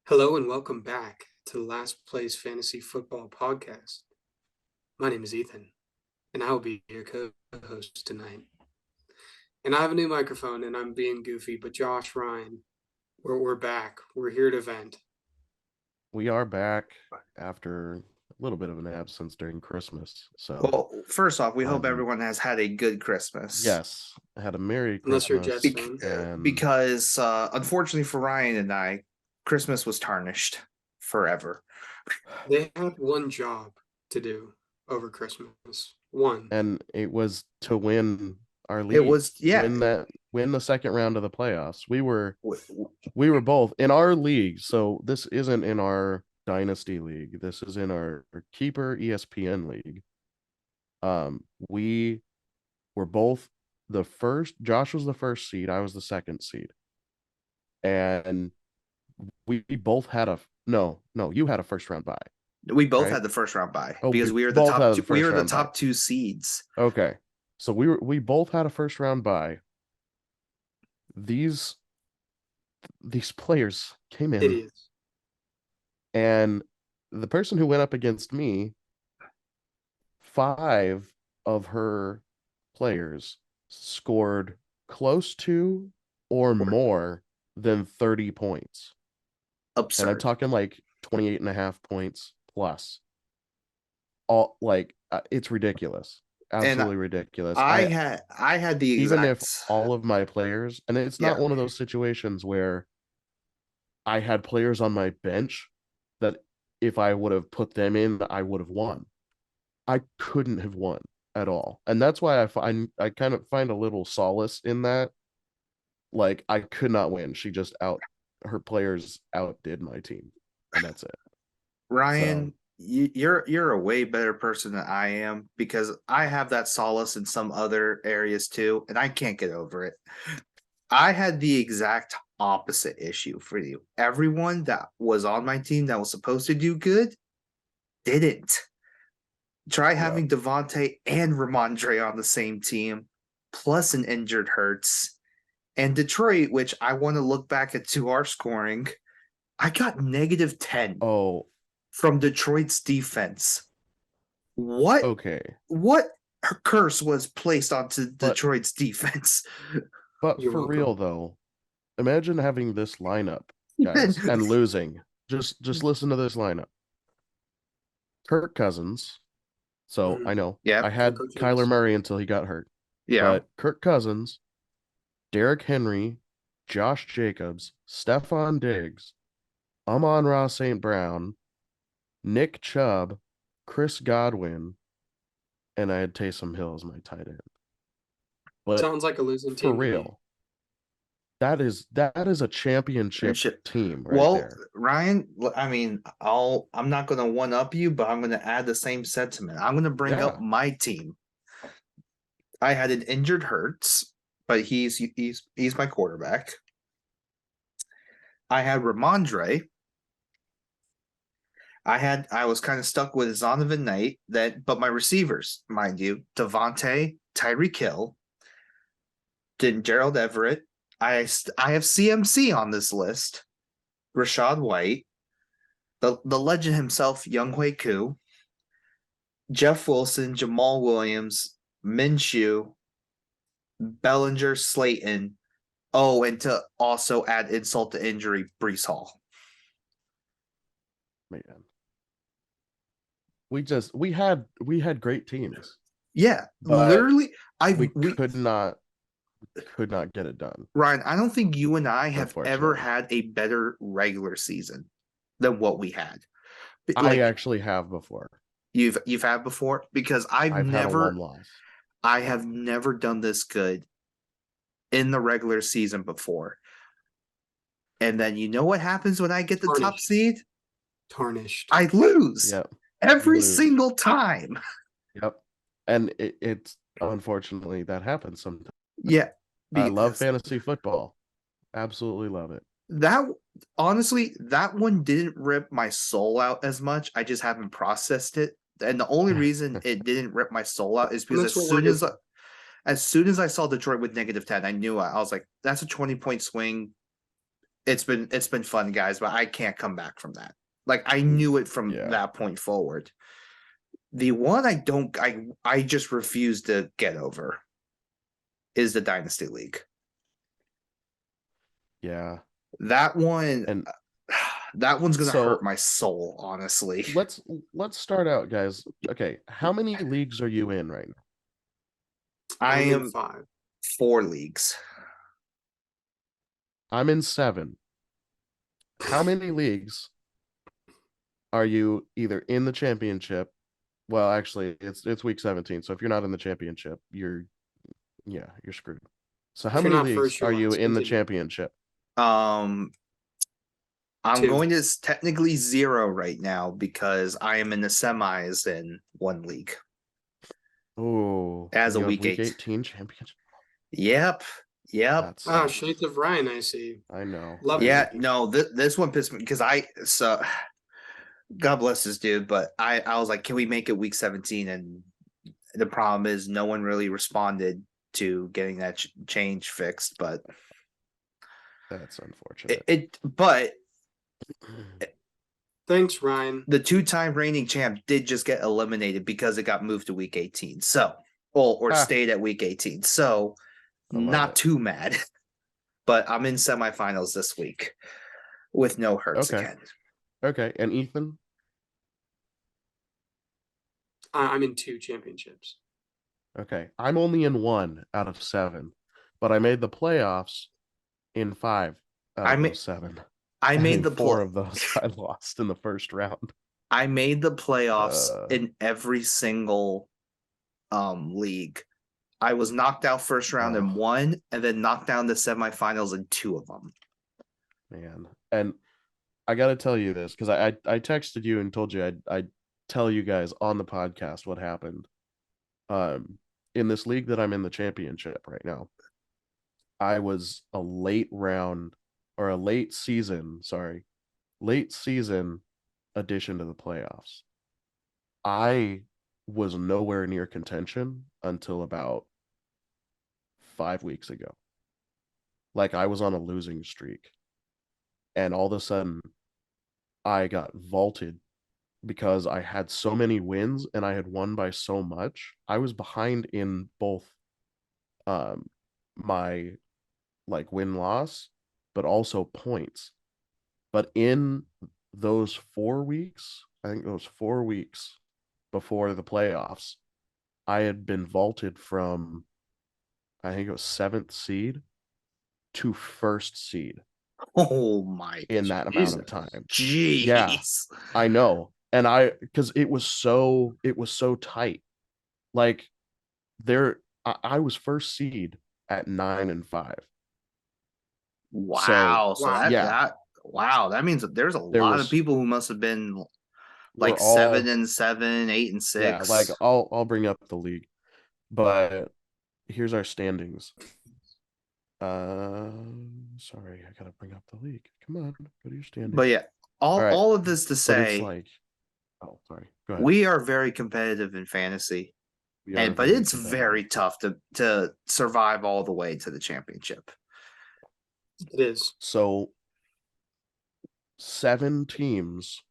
Hello and welcome back to the Last Place Fantasy Football Podcast. My name is Ethan, and I will be your co-host tonight. And I have a new microphone, and I'm being goofy, but Josh, Ryan, we're back. We're here to vent. We are back after a little bit of an absence during Christmas. So, Well, first off, we hope everyone has had a good Christmas. yes, I had a Merry Unless you're a Christmas. Jets fan. and Because unfortunately for Ryan and I, Christmas was tarnished forever. They had one job to do over Christmas. One. and it was to win our league. It was win the second round of the playoffs. We were both in our league. So this isn't in our Dynasty league. This is in our keeper ESPN league. We were both the first. Josh was the first seed. I was the second seed. And we both had no, you had a first round bye. We both right? had the first round bye Oh, because we we were the both top had two, the we first were the round top bye. two seeds. Okay. So we both had a first round bye. These players came in, Idiots. and the person who went up against me, 5 of her players scored close to or more than 30 points. Absurd. And I'm talking like 28 and a half points plus. All like it's ridiculous. Absolutely ridiculous. I had the exact... Even if all of my players, and it's not one of those situations where I had players on my bench that if I would have put them in, I would have won. I couldn't have won at all. And that's why I kind of find a little solace in that. Like, I could not win. Her players outdid my team. And that's it. Ryan, you're a way better person than I am, because I have that solace in some other areas too, and I can't get over it. I had the exact opposite issue for you. Everyone that was on my team that was supposed to do good didn't. Try having Devontae and Ramondre on the same team, plus an injured Hurts. And Detroit, which I want to look back to our scoring, I got -10. Oh, from Detroit's defense. What? Okay. What curse was placed onto Detroit's defense? But for real though, imagine having this lineup, guys, and losing. Just listen to this lineup. Kirk Cousins. So I know. Yeah. I had Kyler Murray until he got hurt. Yeah. But Kirk Cousins, Derrick Henry, Josh Jacobs, Stephon Diggs, Amon-Ra St. Brown, Nick Chubb, Chris Godwin, and I had Taysom Hill as my tight end. But sounds like a losing team. For real. That is a championship team right there. Ryan, I mean, I'm not going to one up you, but I'm going to add the same sentiment. I'm going to bring up my team. I had an injured Hurts, but he's my quarterback. I had Ramondre. I was kind of stuck with Zonovan Knight, but my receivers, mind you, Devontae, Tyreek Hill, Gerald Everett. I have CMC on this list. Rashad White, the legend himself, Younghoe Koo, Jeff Wilson, Jamal Williams, Minshew, Bellinger, Slayton. Oh, and to also add insult to injury, Breece Hall. Man. We had great teams. Yeah, literally, we could not get it done. Ryan, I don't think you and I have ever had a better regular season than what we had. I actually have before. You've had before? Because I have never done this good in the regular season before. And then you know what happens when I get the top seed? Tarnished. I lose. Yep. Every single time. Yep. And it's unfortunately that happens sometimes. Yeah. I love fantasy football. Absolutely love it. That one didn't rip my soul out as much. I just haven't processed it. And the only reason it didn't rip my soul out is because as soon as I saw Detroit with -10, I knew I was like, that's a 20-point swing. it's been fun, guys, but I can't come back from that. Like, I knew it from that point forward. The one I just refuse to get over is the Dynasty League. Yeah. That one, and that one's gonna hurt my soul, honestly. Let's start out, guys. Okay, how many leagues are you in right now? I am in 5. 4 leagues. I'm in 7. How many leagues are you either in the championship? Well, actually, it's week 17. So if you're not in the championship, you're screwed. So how If you're many not leagues first, you're are you last. in the Continue. championship? I'm 2. going to technically 0 right now because I am in the semis in 1 league. Oh, As a week week 18 championship. Yep. Shades of Ryan, I see. I know. Love Yeah, it. no, this one pissed me because God bless this dude, but I was like, can we make it week 17? And the problem is no one really responded to getting that change fixed, but that's unfortunate. But thanks, Ryan. The 2-time reigning champ did just get eliminated because it got moved to week 18. So, or stayed at week 18. So, not too mad. But I'm in semifinals this week with no hurts again. Okay, and Ethan? I'm in 2 championships. Okay, I'm only in 1 out of 7, but I made the playoffs in 5 out of 7. I made the 4 of those I lost in the first round. I made the playoffs in every single league. I was knocked out first round in 1, and then knocked down the semifinals in 2 of them. Man, and I got to tell you this because I texted you and told you I'd tell you guys on the podcast what happened. In this league that I'm in the championship right now, I was a late season addition to the playoffs. I was nowhere near contention until about 5 weeks ago. Like, I was on a losing streak, and all of a sudden I got vaulted because I had so many wins and I had won by so much. I was behind in both my like win-loss, but also points. But in those 4 weeks, I think those 4 weeks before the playoffs, I had been vaulted from, I think it was 7th seed to 1st seed. Oh my! In that amount of time. Jeez. Yeah, I know. And because it was so tight. Like, I was 1st seed at 9-5. Wow. So that means that there's a lot of people who must have been like 7-7, 8-6. Yeah, like I'll bring up the league, but here's our standings. Sorry, I gotta bring up the league. Come on, go to your standings. But yeah, all of this to say, it's like, oh, sorry. Go ahead. We are very competitive in fantasy, but it's very tough to survive all the way to the championship. It is. So 7 teams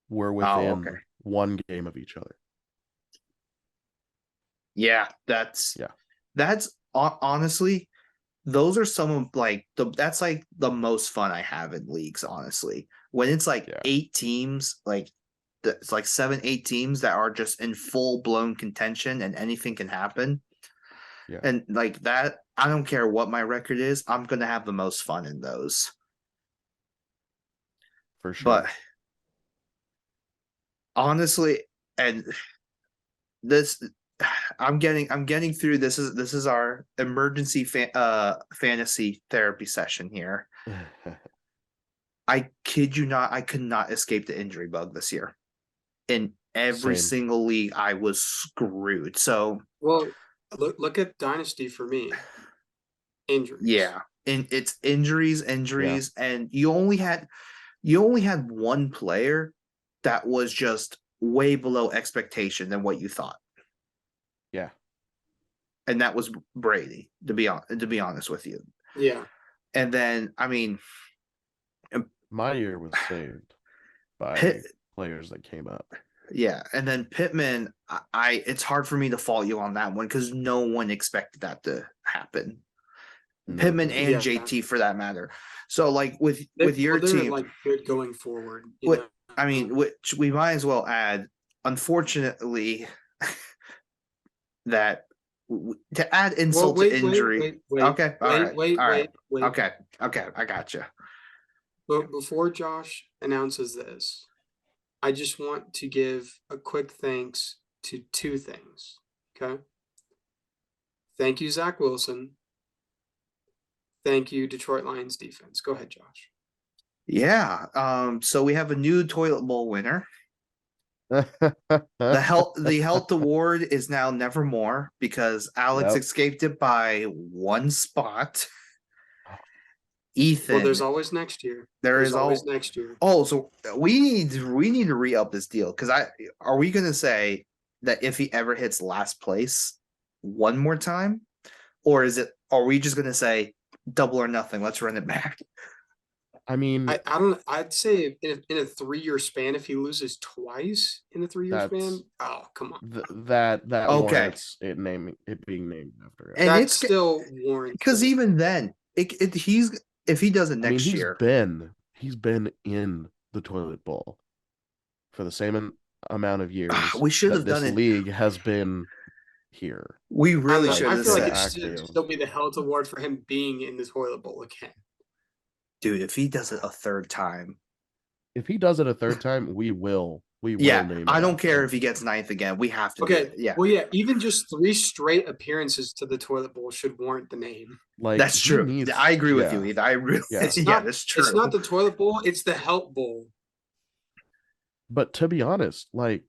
were within 1 game of each other. Yeah, that's honestly, those are some of that's like the most fun I have in leagues, honestly. When it's like 8 teams, like it's like 7, 8 teams that are just in full blown contention and anything can happen. Yeah. And like that, I don't care what my record is, I'm gonna have the most fun in those. For sure. But honestly, and this I'm getting through this is our emergency fantasy therapy session here. I kid you not, I could not escape the injury bug this year. In every single league, I was screwed. So, well, look at Dynasty for me. Injuries. Yeah, and it's injuries, and you only had 1 player that was just way below expectation than what you thought. Yeah, and that was Brady. To be honest with you. Yeah, and then I mean, My year was saved by Pitt, players that came up. yeah, and then Pittman, it's hard for me to fault you on that one because no one expected that to happen. Pittman Nobody. and Yeah. JT for that matter. So like with your they're team, like good going forward. what I mean, which we might as well add, unfortunately, that to add insult to injury. Okay, all right, all right, wait. okay, I got you. But before Josh announces this, I just want to give a quick thanks to two things. Okay. Thank you, Zach Wilson. Thank you, Detroit Lions defense. Go ahead, Josh. Yeah. So we have a new toilet bowl winner. The health award is now Nevermore because Alex escaped it by one spot. Ethan. Well, there's always next year. There's always next year. Oh, so we need to re-up this deal because are we gonna say that if he ever hits last place one more time, or are we just gonna say double or nothing? Let's run it back. I mean, I don't. I'd say in a 3-year span, if he loses twice in a 3-year span, oh come on. That okay. warrants it being named after it. And that's still warranted because even then, if he does it next year, he's been in the toilet bowl for the same amount of years. We should have done it. This league has been here. We really should. I feel like it should still be the health award for him being in the toilet bowl again. Dude, if he does it a third time, we will. Yeah, I don't care if he gets 9th again. We have to. Okay. Yeah. Well, yeah. Even just 3 straight appearances to the toilet bowl should warrant the name. Like that's true. I agree with you, Ethan. I really. Yeah, that's true. It's not the toilet bowl. It's the help bowl. But to be honest, like,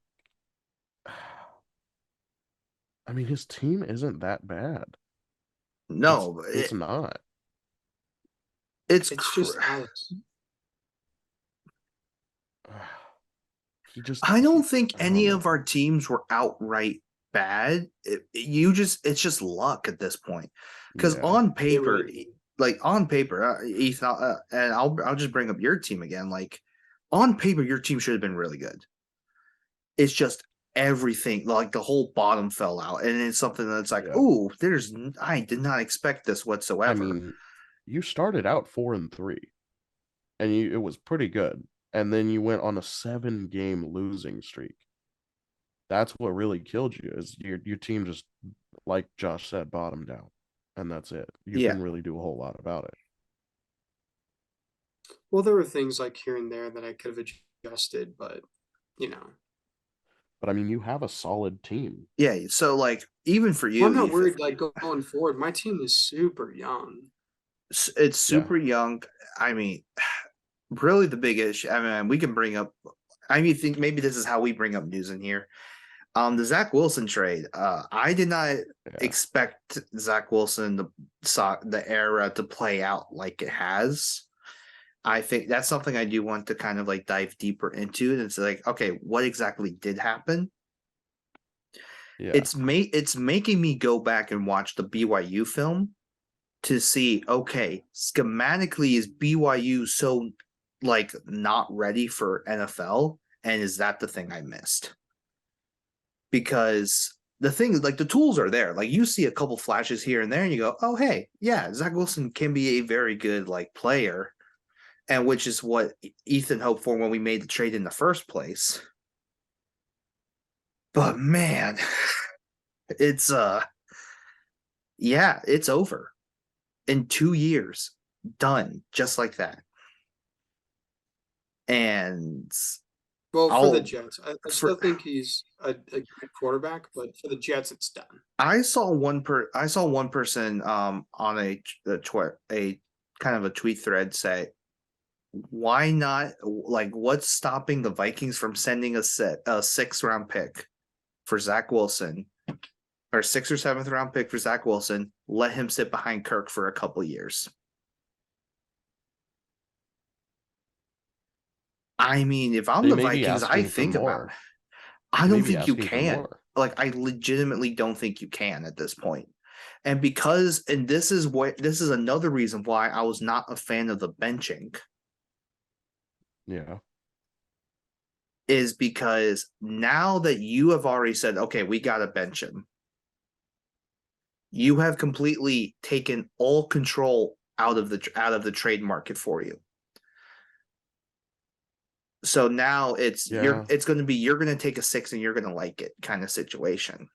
I mean, his team isn't that bad. No, it's not. It's just Alex. I don't think any of our teams were outright bad. It's just luck at this point. Because on paper, Ethan, and I'll just bring up your team again. Like on paper, your team should have been really good. It's just everything, like the whole bottom fell out, and it's something that's like, oh, I did not expect this whatsoever. I mean, you started out 4-3, and it was pretty good. And then you went on a 7-game losing streak. That's what really killed you. Is your team just, like Josh said, bottomed out, and that's it. You didn't really do a whole lot about it. Well, there were things like here and there that I could have adjusted, but But I mean, you have a solid team. Yeah. So, like, even for you, I'm not worried. Like going forward, my team is super young. It's super young. I mean. Really, the big issue. I mean, we can bring up. Think maybe this is how we bring up news in here. The Zach Wilson trade. I did not expect Zach Wilson the era to play out like it has. I think that's something I do want to kind of like dive deeper into. And it's like, okay, what exactly did happen? Yeah. It's making me go back and watch the BYU film to see. Okay, schematically, is BYU so like not ready for NFL, and is that the thing I missed? Because the thing is, like, the tools are there. Like, you see a couple flashes here and there, and you go, "Oh, hey, yeah, Zach Wilson can be a very good like player," and which is what Ethan hoped for when we made the trade in the first place. But man, it's it's over in 2 years, done just like that. And for the Jets, I still think he's a good quarterback, but for the Jets, it's done. I saw one person on a kind of a tweet thread say, why not, like, what's stopping the Vikings from sending a 6th round pick for Zach Wilson, or 6th or 7th round pick for Zach Wilson, let him sit behind Kirk for a couple years. I mean, if I'm the Vikings, I think about it. I don't think you can. Like, I legitimately don't think you can at this point. And this is another reason why I was not a fan of the benching. Yeah. is because now that you have already said, okay, we got to bench him, you have completely taken all control out of the trade market for you. So now it's Yeah. going to be you're going to take a 6 and you're going to like it kind of situation.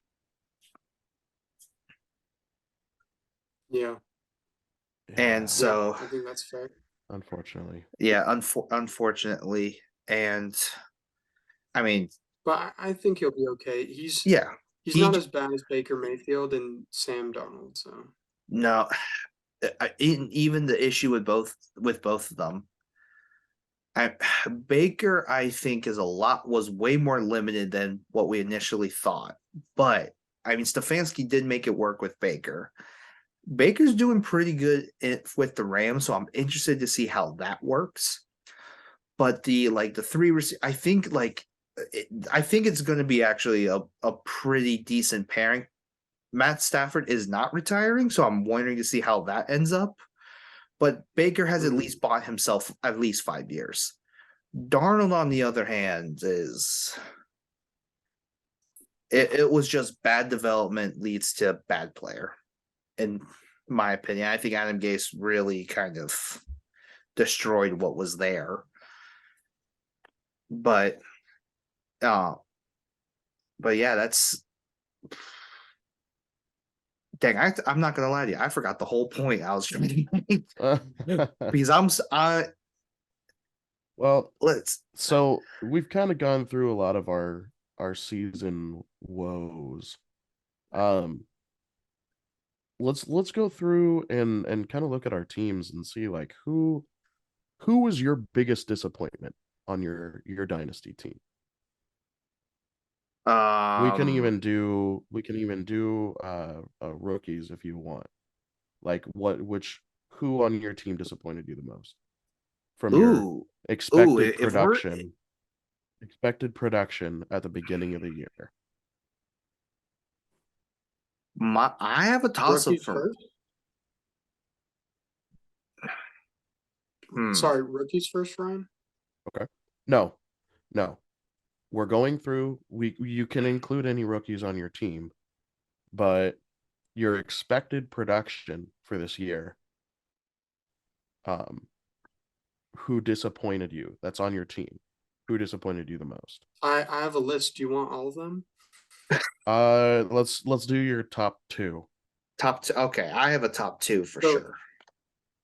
Yeah. And so I think that's fair. Unfortunately. Yeah, unfortunately. And I mean, But I think he'll be okay. He's yeah, he's he not as bad as Baker Mayfield and Sam Darnold. So no, even the issue with both of them. Baker, I think, was way more limited than what we initially thought. But I mean, Stefanski did make it work with Baker. Baker's doing pretty good with the Rams, so I'm interested to see how that works. But the three, I think it's going to be actually a pretty decent pairing. Matt Stafford is not retiring, so I'm wondering to see how that ends up. But Baker has at least bought himself at least 5 years. Darnold, on the other hand, it was just bad development leads to bad player, in my opinion. I think Adam Gase really kind of destroyed what was there. But yeah, that's dang. I'm not gonna lie to you. I forgot the whole point I was trying to make because well, let's. so we've kind of gone through a lot of our season woes. Let's go through and kind of look at our teams and see like who was your biggest disappointment on your dynasty team. We can even do rookies if you want. Like who on your team disappointed you the most from your expected production at the beginning of the year? I have a toss up for first. Sorry, rookies first, Ryan. Okay. No. We're going through. You can include any rookies on your team, but your expected production for this year. Who disappointed you? That's on your team. Who disappointed you the most? I have a list. Do you want all of them? Let's do your top two. Top two. Okay, I have a top two for sure.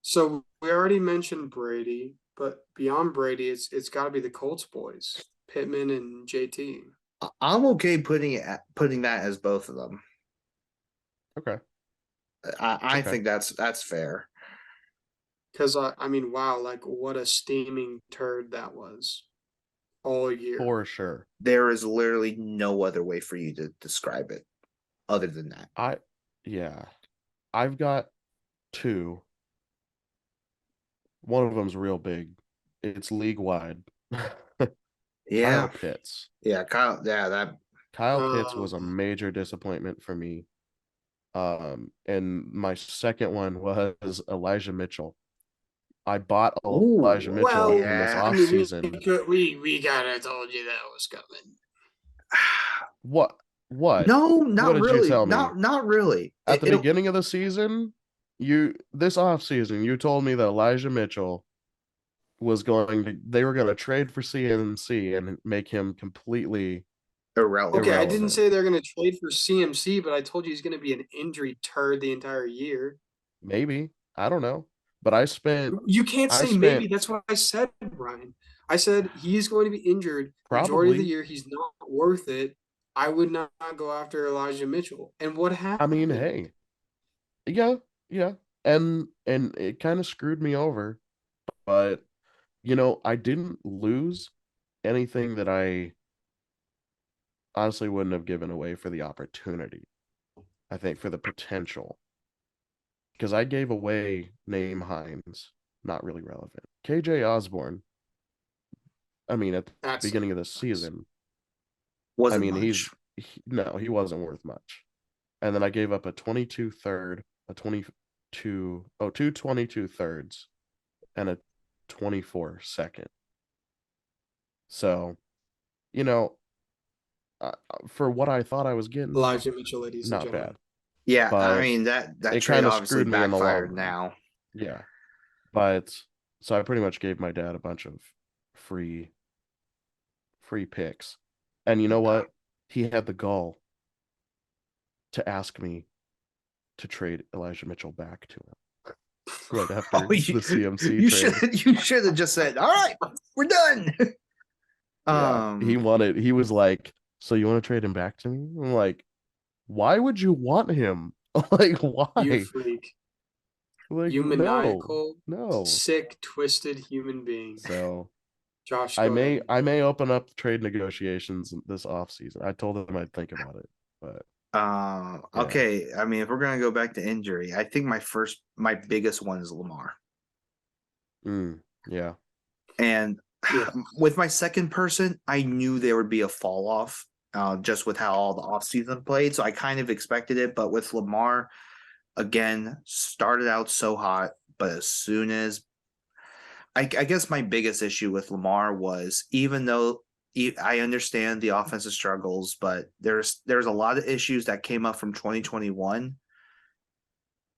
So we already mentioned Brady, but beyond Brady, it's got to be the Colts boys, Pittman and JT. I'm okay putting that as both of them. Okay. I think that's fair. Because I mean, wow, like what a steaming turd that was all year. For sure. There is literally no other way for you to describe it other than that. I've got two. One of them's real big. It's league wide. Yeah. Kyle Pitts. Yeah, Kyle. Yeah, that Kyle Pitts was a major disappointment for me. And my second one was Elijah Mitchell. I bought Elijah Mitchell in this offseason. We gotta told you that was coming. What? No, not what did really. You tell me? Not really. At the beginning of the season, this offseason, you told me that Elijah Mitchell they were going to trade for CMC and make him completely irrelevant. Okay, I didn't say they're going to trade for CMC, but I told you he's going to be an injury turd the entire year. Maybe. I don't know. But I spent. You can't say maybe. That's what I said, Brian. I said he's going to be injured majority of the year. He's not worth it. I would not go after Elijah Mitchell. And what happened? I mean, hey. Yeah. And it kind of screwed me over. But I didn't lose anything that I honestly wouldn't have given away for the opportunity. I think for the potential. Because I gave away Naeem Hines, not really relevant. KJ Osborne, I mean, at the beginning of the season, wasn't much. He wasn't worth much. And then I gave up a 22 third, two 22 thirds, and a 24 second. So, you know, for what I thought I was getting, Elijah Mitchell, ladies and not bad. gentlemen. Yeah, I But mean that it trade kind of obviously screwed me in the long backfired run. now. Yeah. But so I pretty much gave my dad a bunch of free picks. And you know what? He had the gall to ask me to trade Elijah Mitchell back to him right after Oh, the CMC you trade. should have just said, "All right, we're done." Yeah, he was like, "So you want to trade him back to me?" I'm like, "Why would you want him? Like, You why? freak. Like, You no, maniacal, no." sick, twisted human being. So Josh, I go may ahead. open up trade negotiations this off season. I told him I'd think about it, but yeah. Okay. I mean, if we're gonna go back to injury, I think my biggest one is Lamar. Yeah. And Yeah. with my second person, I knew there would be a fall off, just with how all the offseason played. So I kind of expected it. But with Lamar, again, started out so hot, but as soon as I guess my biggest issue with Lamar was, even though I understand the offensive struggles, but there's a lot of issues that came up from 2021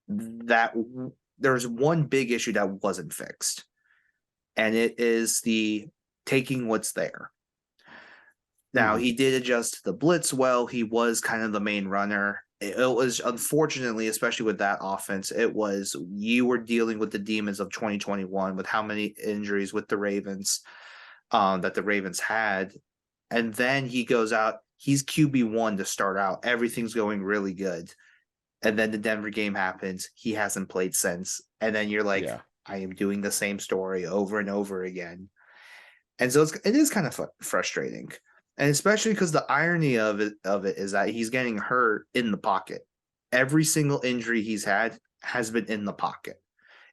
that there's one big issue that wasn't fixed, and it is the taking what's there. Now, he did adjust to the blitz well. He was kind of the main runner. It was, unfortunately, especially with that offense, it was, you were dealing with the demons of 2021 with how many injuries with the Ravens, that the Ravens had. And then he goes out, he's QB1 to start out. Everything's going really good. And then the Denver game happens. He hasn't played since. And then you're like, Yeah. I am doing the same story over and over again. And so it is kind of frustrating. And especially because the irony of it is that he's getting hurt in the pocket. Every single injury he's had has been in the pocket.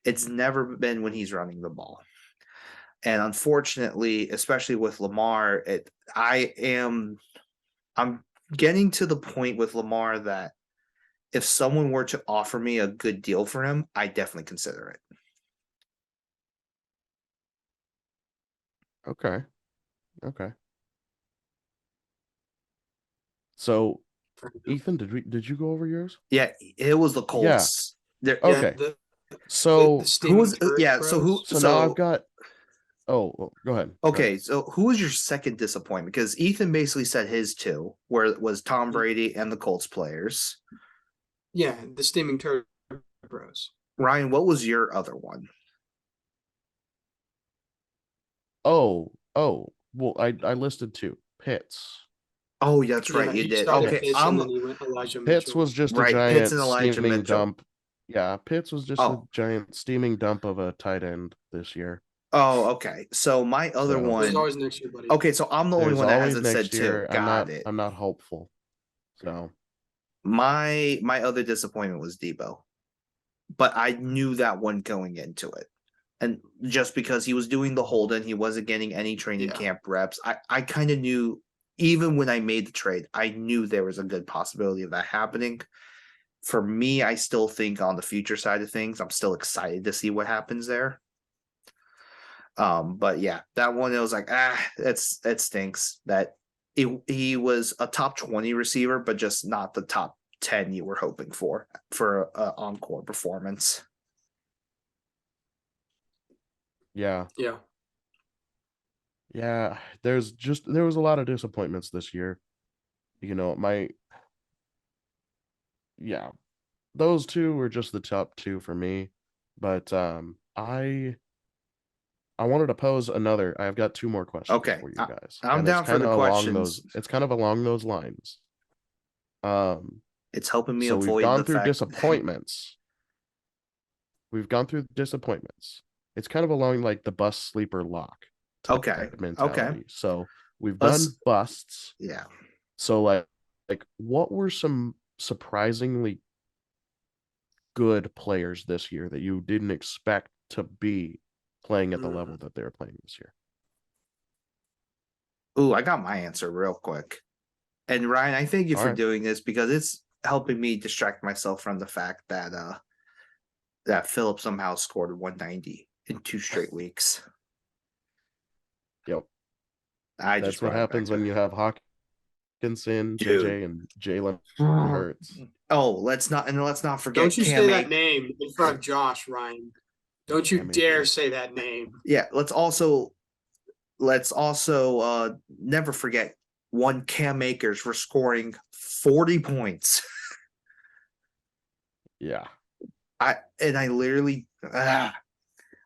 It's never been when he's running the ball. And unfortunately, especially with Lamar, I'm getting to the point with Lamar that if someone were to offer me a good deal for him, I definitely consider it. Okay. Okay. So, Ethan, did you go over yours? Yeah, it was the Yeah. Colts. There, Yeah, Okay. the So who steaming was turd yeah? bros. so now I've got. Oh, well, go ahead. Go ahead. Okay, so who was your second disappointment? Because Ethan basically said his two, where it was Tom Brady and the Colts players. Yeah, the steaming turd bros. Ryan, what was your other one? Oh, well, I listed two. Pitts. Oh, yeah, that's right, Yeah, you he did. started Okay, Pitts. Pitts and then he went Elijah Pitts Mitchell. was just a right. Pitts and giant Elijah steaming Mitchell. dump. Yeah, Pitts was just a Oh, giant steaming dump of a tight end this year. okay. So my other So There's one. always next year, buddy. Okay, so I'm the only there's one that always hasn't said next two. year. Got it. I'm not hopeful. So My other disappointment was Debo, but I knew that one going into it. And just because he was doing the Holden, he wasn't getting any training camp reps. I kind of knew, even when I made the trade, I knew there was a good possibility of that happening. For me, I still think on the future side of things, I'm still excited to see what happens there. But yeah, that one, it was like, it stinks that he was a top 20 receiver, but just not the top 10 you were hoping for an encore performance. yeah, Yeah. yeah. There was a lot of disappointments this year. You know, yeah, those two were just the top two for me. But I wanted to pose another. I've got two more questions Okay, for you guys, I'm and it's down for kind the of along questions. those. It's kind of along those lines. It's helping me So we've avoid gone the through fact. disappointments. We've gone through disappointments. It's kind of along like the bus sleeper lock Okay. mentality. So we've Us. done busts. Yeah. So like what were some surprisingly good players this year that you didn't expect to be playing at the level that they're playing this year? Ooh, I got my answer real quick. And Ryan, I thank you All for right. doing this because it's helping me distract myself from the fact that that Philip somehow scored 190 in 2 straight weeks. Yep. I just That's what brought it back happens when you have Hawkinson, Dude. JJ, and Jalen up. Hurts. Oh, let's not Don't forget you Cam say that Akers. name in front of Josh, Ryan. Don't you Cam dare Akers. say that name. Yeah, let's also never forget one Cam Akers for scoring 40 points. Yeah. I literally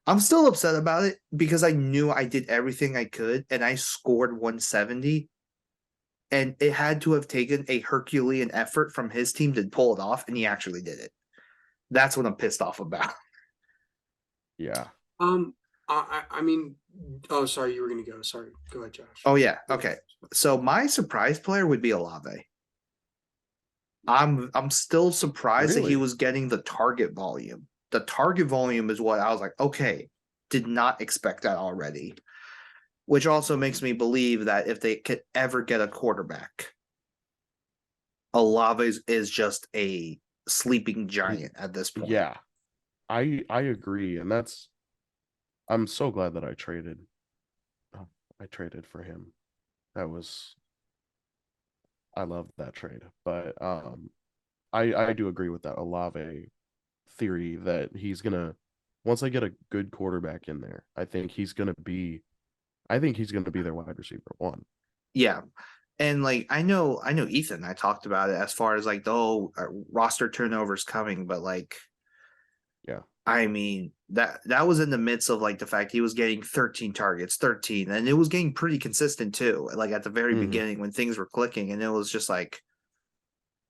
I'm still upset about it because I knew I did everything I could and I scored 170, and it had to have taken a Herculean effort from his team to pull it off, and he actually did it. That's what I'm pissed off about. Yeah. I mean, oh, sorry, you were gonna go. Sorry, go ahead, Josh. Oh yeah, okay. So my surprise player would be Olave. I'm still surprised that he Really? was getting the target volume. The target volume is what I was like, okay, did not expect that already. Which also makes me believe that if they could ever get a quarterback, Olave is just a sleeping giant at this point. Yeah. I agree, and I'm so glad that I traded for him. I love that trade. But I do agree with that Olave theory that he's gonna, once I get a good quarterback in there, I think he's gonna be their wide receiver one. Yeah. And like I know Ethan, I talked about it as far as like the whole roster turnovers coming, but like Yeah. I mean that was in the midst of like the fact he was getting 13 targets, 13, and it was getting pretty consistent too. Like at the very beginning when things were clicking, and it was just like,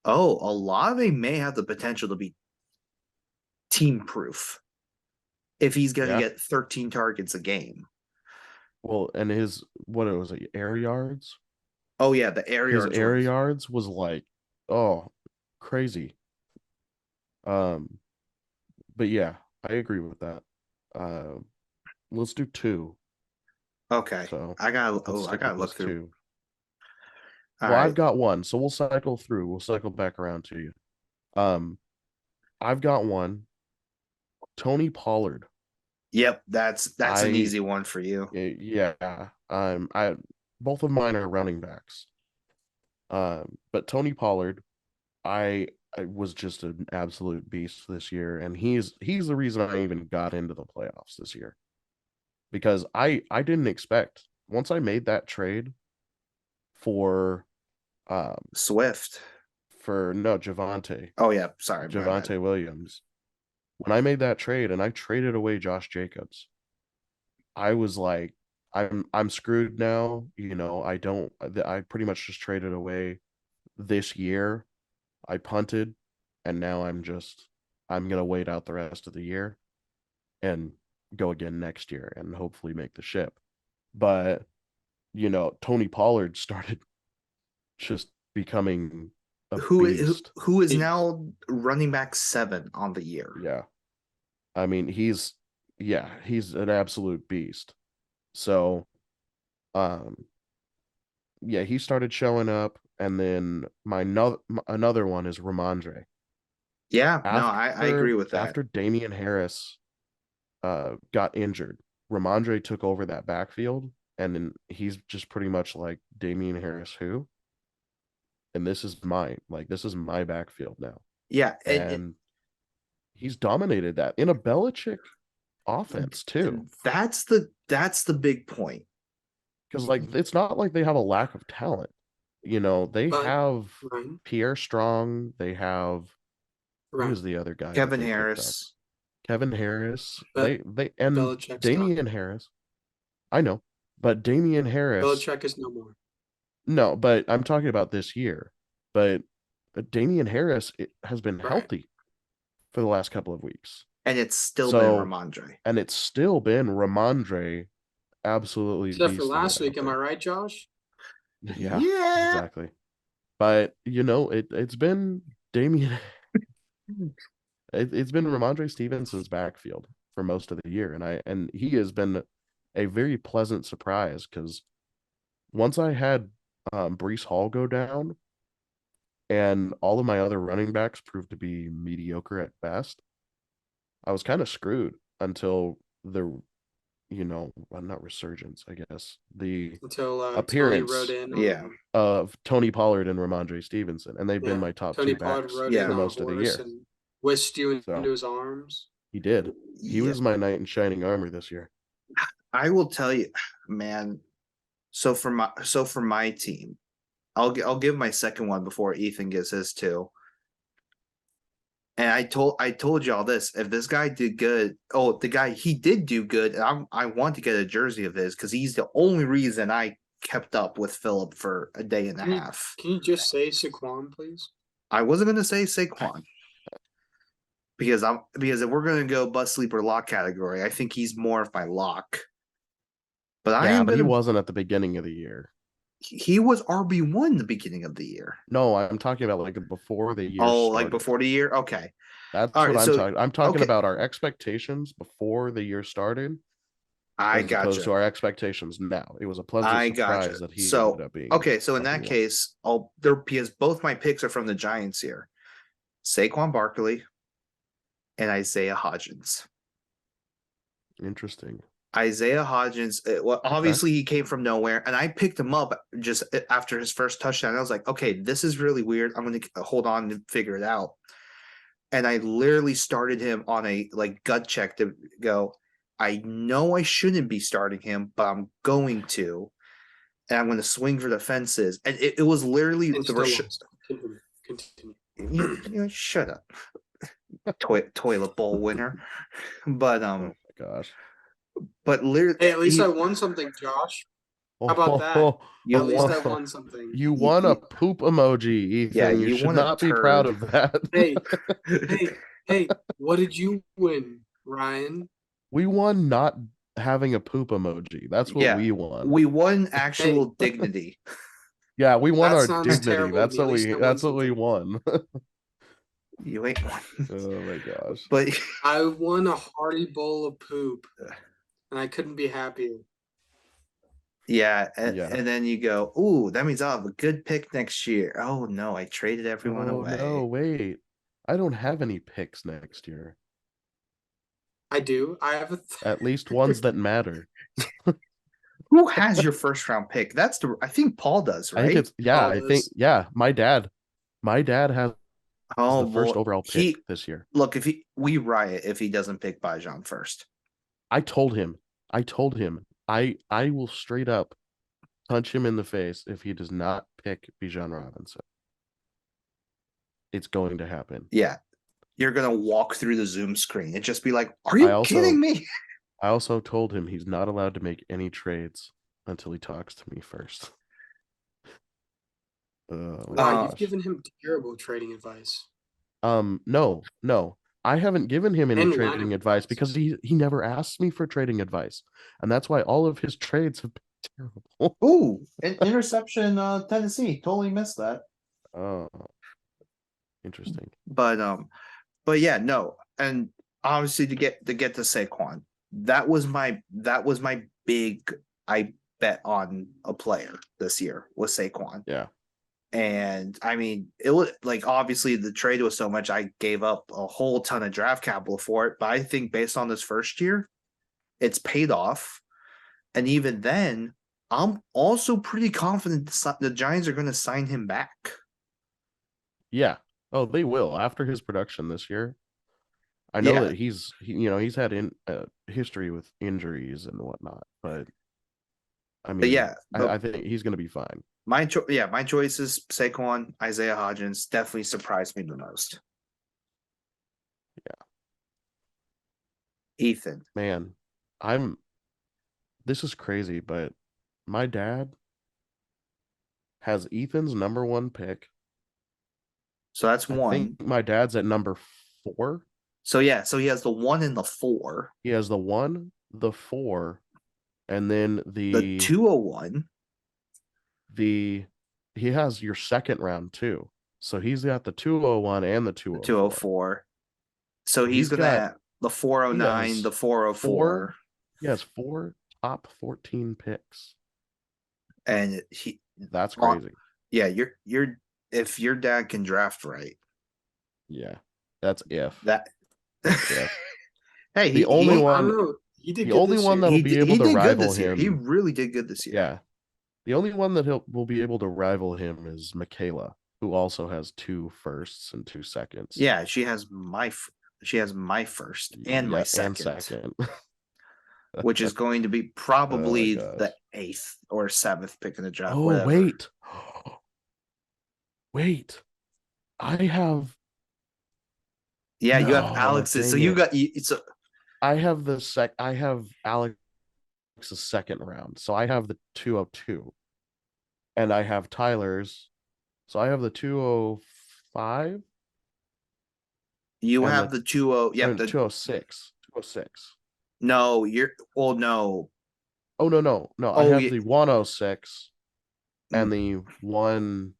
oh, Olave may have the potential to be team proof if he's going to Yeah. get 13 targets a game. Well, and his, what it was, like air yards. Oh yeah, the air His yards. air yards was like, oh, crazy. But yeah, I agree with that. Let's do two. Okay. So I gotta with look this through. two. All Well, right. I've got one, so we'll cycle through. We'll cycle back around to you. I've got one. Tony Pollard. Yep, that's an I easy one for you. Yeah. I both of mine are running backs. But Tony Pollard, I was just an absolute beast this year, and he's the reason I even got into the playoffs this year. Because I didn't expect, once I made that trade for Swift. Javonte. Oh yeah, sorry, my bad. Javonte Williams. When I made that trade and I traded away Josh Jacobs, I was like, I'm screwed now. You know, I pretty much just traded away this year. I punted, and now I'm gonna wait out the rest of the year and go again next year and hopefully make the ship. But Tony Pollard started just becoming a beast. Who is now running back 7 on the year? Yeah. I mean, he's an absolute beast. So, yeah, he started showing up, and then another one is Ramondre. Yeah, no, I agree with that. After Damian Harris got injured, Ramondre took over that backfield, and then he's just pretty much like, Damian Harris who? And this is my backfield now. Yeah, and he's dominated that in a Belichick offense too. That's the big point. Because it's not like they have a lack of talent. They have Pierre Strong. They have who's the other guy? Kevin Harris. Kevin Harris. They and Belichick's Damian Harris. I know, but Damian Harris. Belichick is no more. No, but I'm talking about this year. But Damian Harris has been healthy for the last couple of weeks. And it's still been Ramondre. And it's still been Ramondre, absolutely. Except for last week, am I right, Josh? Yeah, exactly. But it's been Damian. It's been Ramondre Stevenson's backfield for most of the year, and he has been a very pleasant surprise, because once I had Breece Hall go down, and all of my other running backs proved to be mediocre at best, I was kind of screwed until well, not resurgence, I guess, the until Tony wrote appearance in. Yeah. of Tony Pollard and Ramondre Stevenson, and they've been my top Tony two Pollard backs rode in for on a most of the horse year. and whisked you into So his arms. he did. He Yeah. was my knight in shining armor this year. I will tell you, man. So for my team, I'll give my second one before Ethan gives his two. And I told y'all this. If this guy did good, he did do good. And I want to get a jersey of his because he's the only reason I kept up with Philip for a day and a half. Can you just say Saquon, please? I wasn't gonna say Saquon because if we're gonna go bust sleeper lock category, I think he's more of my lock. But he wasn't at the beginning of the year. He was RB1 the beginning of the year. No, I'm talking about like before the year. Oh, started. like before the year? Okay. That's what I'm talking. I'm talking about our expectations before the year started. As opposed to our expectations now. It was a pleasant surprise that he ended up being. Okay, so in that case, because both my picks are from the Giants here. Saquon Barkley and Isaiah Hodgins. Interesting. Isaiah Hodgins, obviously he came from nowhere, and I picked him up just after his first touchdown. I was like, okay, this is really weird. I'm going to hold on and figure it out. And I literally started him on a gut check to go, I know I shouldn't be starting him, but I'm going to. And I'm going to swing for the fences. And it was literally Continue. Shut up. Toilet bowl winner. But oh my gosh. But literally, hey, at least I won something, Josh. How about that? At least I won something. You won a poop emoji, Ethan. Yeah, you should not be proud of that. Hey, what did you win, Ryan? We won not having a poop emoji. That's what we won. We won actual dignity. Yeah, we won our dignity. That's what we won. You ain't won. Oh my gosh. But I won a hearty bowl of poop. And I couldn't be happier. Yeah, and then you go, ooh, that means I'll have a good pick next year. Oh no, I traded everyone away. No, wait. I don't have any picks next year. I do. I have at least ones that matter. Who has your first round pick? I think Paul does, right? I think my dad has the first overall pick this year. Look, we riot if he doesn't pick Bijan first. I told him I will straight up punch him in the face if he does not pick Bijan Robinson. It's going to happen. Yeah. You're going to walk through the Zoom screen and just be like, are you kidding me? I also told him he's not allowed to make any trades until he talks to me first. You've given him terrible trading advice. No. I haven't given him any trading advice because he never asks me for trading advice. And that's why all of his trades have been terrible. Ooh, an interception, Tennessee. Totally missed that. Oh, interesting. But yeah, no. And obviously to get to Saquon, that was my big I bet on a player this year was Saquon. Yeah. And I mean, it was like obviously the trade was so much I gave up a whole ton of draft capital for it. But I think based on this first year, it's paid off. And even then, I'm also pretty confident the Giants are going to sign him back. Yeah. Oh, they will after his production this year. I know that he's had history with injuries and whatnot, but I mean, I think he's going to be fine. My choice is Saquon. Isaiah Hodgins definitely surprised me the most. Yeah. Ethan. Man, this is crazy, but my dad has Ethan's number 1 pick. So that's one. I think my dad's at number 4. So he has the 1 and the 4. He has the 1, the 4, and then the 201. He has your second round too. So he's got the 201 and the 204. So he's gonna have the 409, the 404. He has 4 top 14 picks. And that's crazy. Yeah, you're if your dad can draft right. Yeah. That's if. That if. Hey, the only one He did The good only this one year. that'll He be did, able he to did good rival this year. him. He really did good this year. Yeah. The only one that will be able to rival him is Michaela, who also has 2 firsts and 2 seconds. Yeah, she has my first and my second. Which is going to be probably the 8th or 7th pick in the draft. Oh, whatever. Wait. I have. Yeah, you have Alex's. So you got. I have I have Alex's second round. So I have the 202. And I have Tyler's. So I have the 205. You have the 20. Yeah, the 206. 206. No, you're. Well, no. Oh, no. I have the 106 and the 1.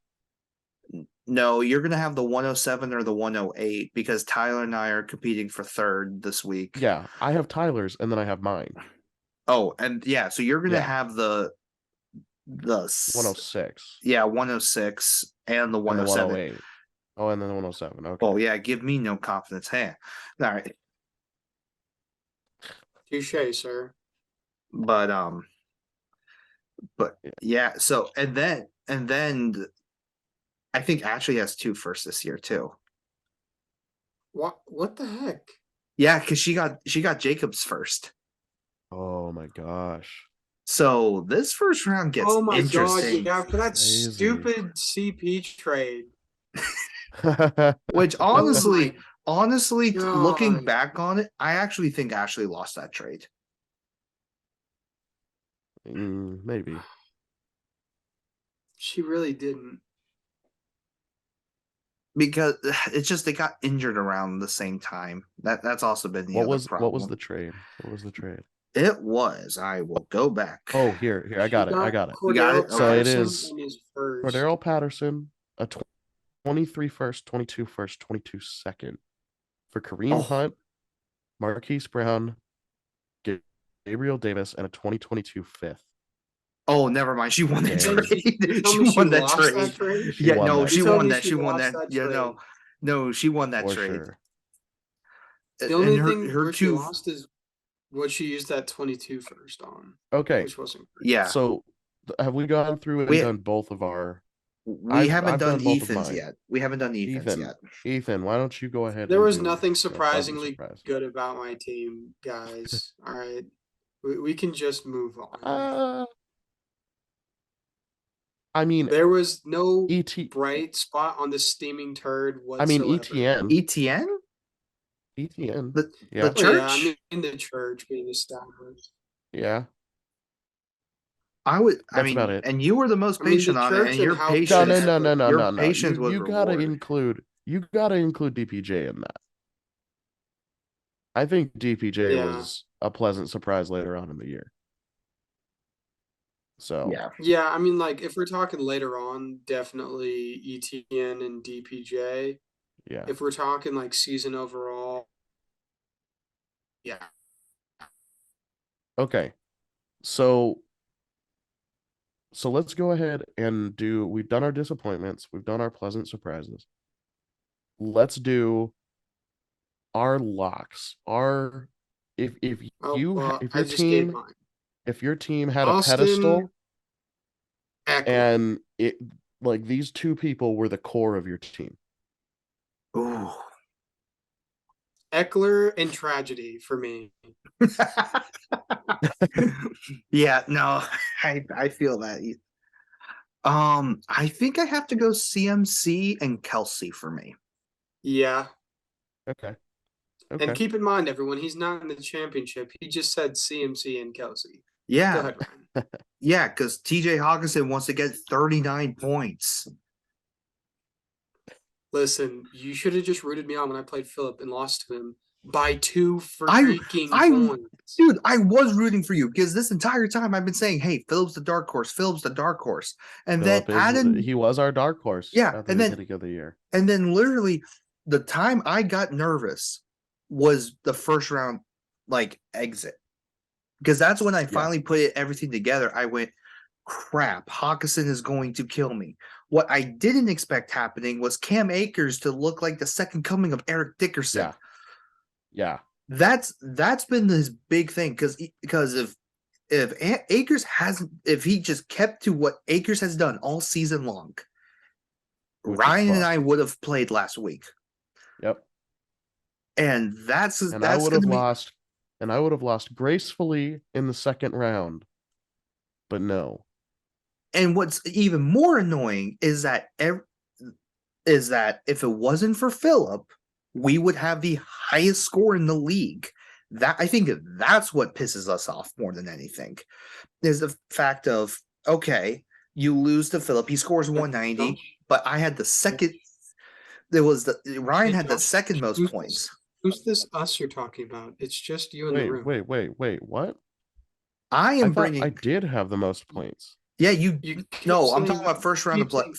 No, you're going to have the 107 or the 108 because Tyler and I are competing for third this week. Yeah, I have Tyler's and then I have mine. Oh, and yeah, so you're going to have the 106. Yeah, 106 and the 107. And the 108. Oh, and then the 107. Okay. Oh, yeah, give me no confidence. Hey. All right. Touche, sir. But yeah, so and then I think Ashley has 2 firsts this year too. What the heck? Yeah, because she got Jacob's first. Oh my gosh. So this first round gets interesting. God, yeah, for that stupid CP trade. Which honestly, looking back on it, I actually think Ashley lost that trade. Maybe. She really didn't. Because it's just they got injured around the same time. That's also been the other problem. What was the trade? It was. I will go back. Oh, here. I got it. You got it? So it is Cordero Patterson, a 23 first, 22 first, 22 second for Kareem Hunt, Marquise Brown, Gabriel Davis, and a 2022 fifth. Oh, never mind. She won that trade. She won that trade. Yeah, no, she won that. She won that. Yeah, no, she won that trade. Sure. The only thing her she lost is what she used that 22 first on. Okay. Which wasn't great. Yeah. So have we gone through and done both of our? We haven't done Ethan's yet. We haven't done Ethan's yet. Ethan, why don't you go ahead? There was nothing surprisingly good about my team, guys. All right. We can just move on. I mean, there was no bright spot on the steaming turd whatsoever. I mean, ETN. The church? Yeah, I mean, the church being established. Yeah. That's about it. And you were the most patient on it, and your patience. No. Your patience was you gotta include DPJ in that. I think DPJ was a pleasant surprise later on in the year. So yeah, I mean, like if we're talking later on, definitely ETN and DPJ. Yeah. If we're talking like season overall, yeah. Okay, so let's go ahead and we've done our disappointments, we've done our pleasant surprises. Let's do our locks. If your team had Austin, a pedestal and it like these 2 people were the core of your team. Ooh. Eckler and tragedy for me. Yeah, no, I feel that. I think I have to go CMC and Kelsey for me. Yeah. Okay. And keep in mind, everyone, he's not in the championship. He just said CMC and Kelsey. Yeah. Go ahead, Ryan. Yeah, because TJ Hawkinson wants to get 39 points. Listen, you should have just rooted me on when I played Philip and lost to him by 2 freaking points. Dude, I was rooting for you because this entire time I've been saying, hey, Philip's the dark horse. And then he was our dark horse at the beginning of the year. And then literally the time I got nervous was the first round exit. Because that's when I finally put everything together. I went, crap, Hawkinson is going to kill me. What I didn't expect happening was Cam Akers to look like the second coming of Eric Dickerson. Yeah. That's been his big thing because if he just kept to what Akers has done all season long, which is Ryan and I bust. would have played last week. Yep. And that's And I would going have to be lost, and I would have lost gracefully in the second round. But no. and what's even more annoying is that if it wasn't for Phillip, we would have the highest score in the league. That I think that's what pisses us off more than anything is the fact of okay, you lose to Phillip, he scores 190, but I had the second. There was Ryan Hey, had the Josh, second most who's points. who's this us you're talking about? It's just you in the room. Wait. What? I I am thought I bringing. did have the most points. Yeah, you. You keep No, I'm talking saying about first round of us.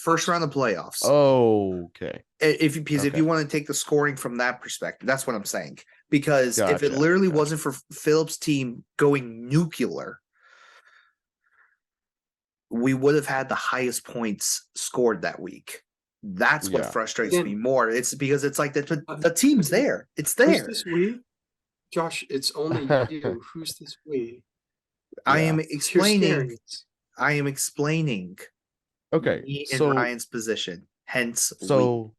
playoffs. Oh, okay. If you want to take the scoring from that perspective, that's what I'm saying. Because if it Gotcha. literally wasn't for Phillips' team going nuclear, we would have had the highest points scored that week. That's what Yeah. frustrates Again, me more. It's because it's like the team's there. It's Who's there. this we? Josh, it's only you. Who's this we? I am Yeah. You're explaining. scaring us. I am explaining Okay. me and So Ryan's position. Hence, we. so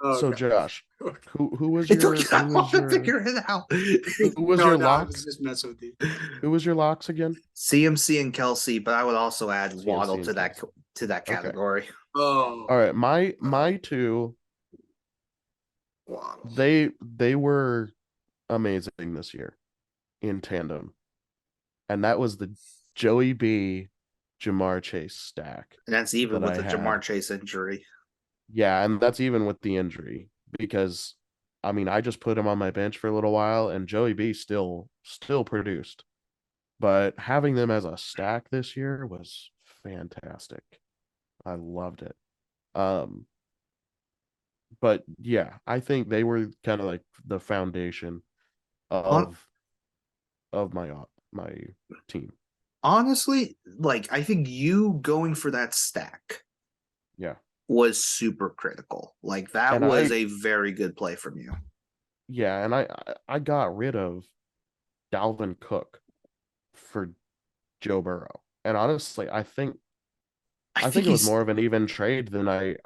Oh, so God. Josh, who was It took you your that long to figure it out. who was No, your I was locks? just messing with you. Who was your locks again? CMC and Kelsey, but I would also add CMC Waddle and to that Kelsey. Okay. category. Oh, All right. My two, wow. they were amazing this year in tandem. And that was the Joey B, Jamar Chase stack And that's even that with I the had. Jamar Chase injury. Yeah, and that's even with the injury because I mean I just put him on my bench for a little while and Joey B still produced. But having them as a stack this year was fantastic. I loved it. Um but yeah, I think they were kind of like the foundation Hon- of my team. Honestly, like I think you going for that stack Yeah. was super critical. Like that And was a very good play from you. I got rid of Dalvin Cook for Joe Burrow. And honestly, I think it was more of an even trade than I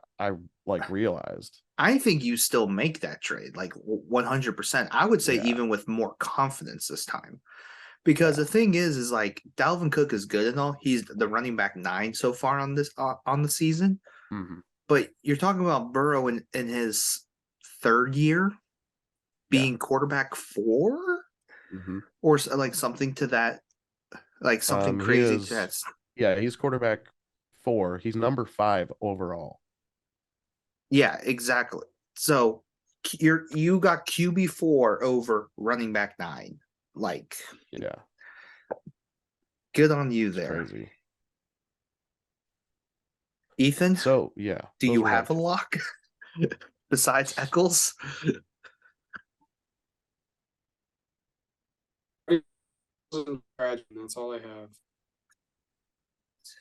like realized. I think you still make that trade like 100%. I would say Yeah. even with more confidence this time. Because Yeah. the thing is like Dalvin Cook is good and all. He's the running back 9 so far on this on the season. Mm-hmm. But you're talking about Burrow in his third year Yeah. being quarterback 4 Mm-hmm. or like something to that, like something He crazy to is that. yeah, he's quarterback 4. He's number 5 overall. Yeah, exactly. So you got QB4 over running back 9. Like, Yeah. good on you It's there. crazy. Ethan, So yeah. do those you were my have a two. lock besides Eccles? That's all I have.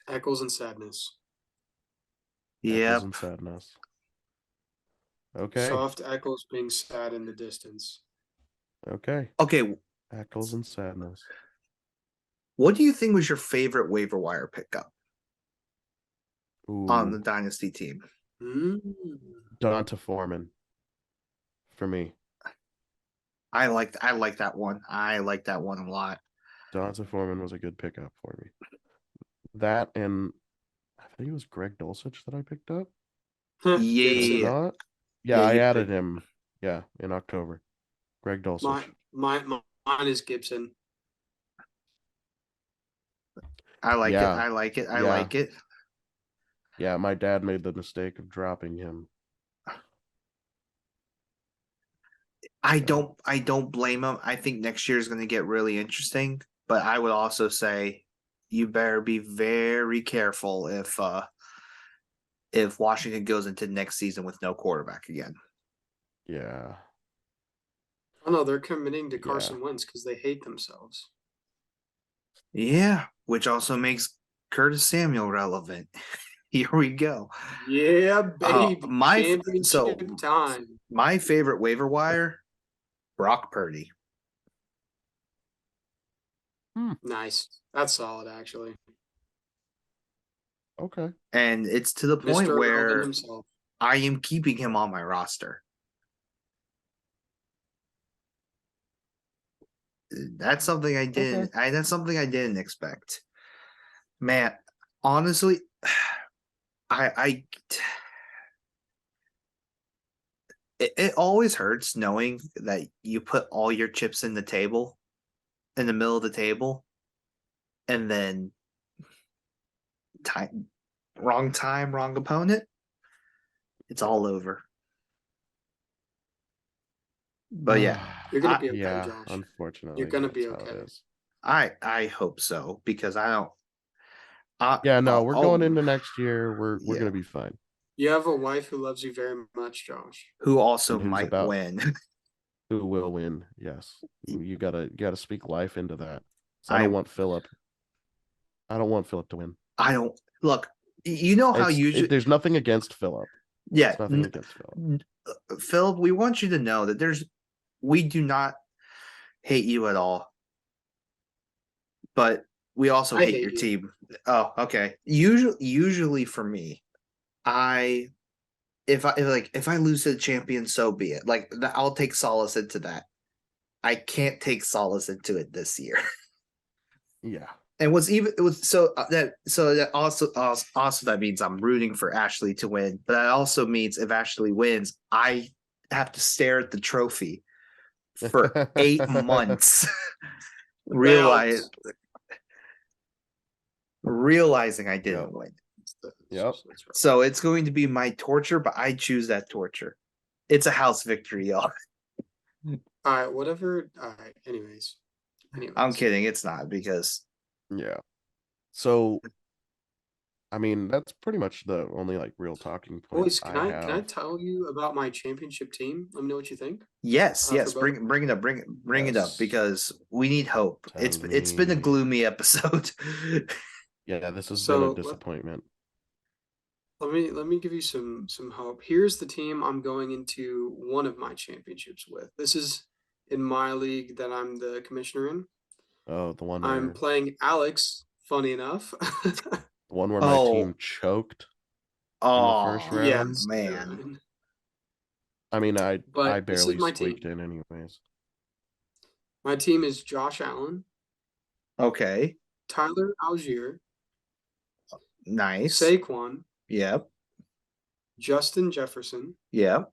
Eccles and sadness. Eccles Yep. and sadness. Okay. Soft Eccles being sad in the distance. Okay. Okay, Eccles and sadness. what do you think was your favorite waiver wire pickup on the Ooh. Dynasty team? Donta Foreman for me. I like that one. I like that one a lot. Donta Foreman was a good pickup for me. That and I think it was Greg Dulcich that I picked up. Gibson. Not? Yeah, Yeah, I you added picked. him. Yeah, in October. Greg Dulcich. Mine is Gibson. I like it. Yeah, I like it. I yeah, like it. yeah. My dad made the mistake of dropping him. I don't blame him. I think next year is going to get really interesting, but I would also say you better be very careful if Washington goes into next season with no quarterback again. Yeah, Oh no, they're committing to yeah. Carson Wentz because they hate themselves. Yeah, which also makes Curtis Samuel relevant. Here we go. Yeah, baby. Championship time. My favorite waiver wire, Brock Purdy. Nice. That's solid, actually. Okay. And it's to the point Mr. Irrelevant where himself. I am keeping him on my roster. That's something I didn't. That's something I didn't expect. Man, honestly, I it always hurts knowing that you put all your chips in the table, in the middle of the table, and then time, wrong opponent. It's all over. But yeah, You're gonna be okay, yeah, Josh. unfortunately, You're gonna that's be how okay. it is. I hope so because I don't. Yeah, no, we're going into next year. We're Yeah. gonna be fine. You have a wife who loves you very much, Josh. Who also And who's might about- win. Who will win? Yes, you gotta speak life into that. So I I- don't want Philip. I don't want Philip to win. I don't look. You know how usually there's nothing against Philip. yeah, It's nothing against Philip. Philip, we want you to know that we do not hate you at all, but we also I hate hate your you. team. Oh, okay. Usually for me, if I lose to the champion, so be it. Like I'll take solace into that. I can't take solace into it this year. Yeah. And that also that means I'm rooting for Ashley to win, but that also means if Ashley wins, I have to stare at the trophy for 8 months, realizing I didn't win. Yep. So it's going to be my torture, but I choose that torture. It's a house victory, y'all. All right, whatever. All right. Anyways. I'm kidding. It's not because yeah. So, I mean, that's pretty much the only like real talking point. Boys, can I tell you about my championship team? Let me know what you think. yes, bring it up, bring it up because we need hope. It's been a gloomy episode. Yeah, this has been a disappointment. Let me give you some hope. Here's the team I'm going into one of my championships with. This is in my league that I'm the commissioner in. Oh, the one I'm playing Alex, funny enough. The one where my team choked in the first round. Yes, man. I mean, I barely squeaked in anyways. My team is Josh Allen. Okay. Tyler Algier. Nice. Saquon. Yep. Justin Jefferson. Yep.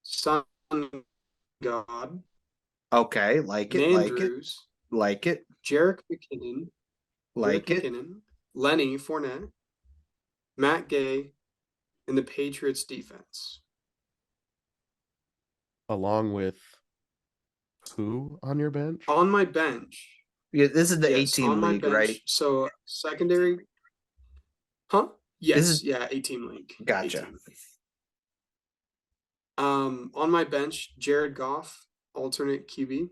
Sun God. Okay, like it, Mandrews. Like it. Jerick McKinnon. Like it. McKinnon. Lenny Fournette. Matt Gay. And the Patriots defense. Along with who on your bench? On my bench. Yeah, this is the 18 league, right? So secondary. Huh? Yes. 18 league. Gotcha. 18 league. On my bench, Jared Goff, alternate QB.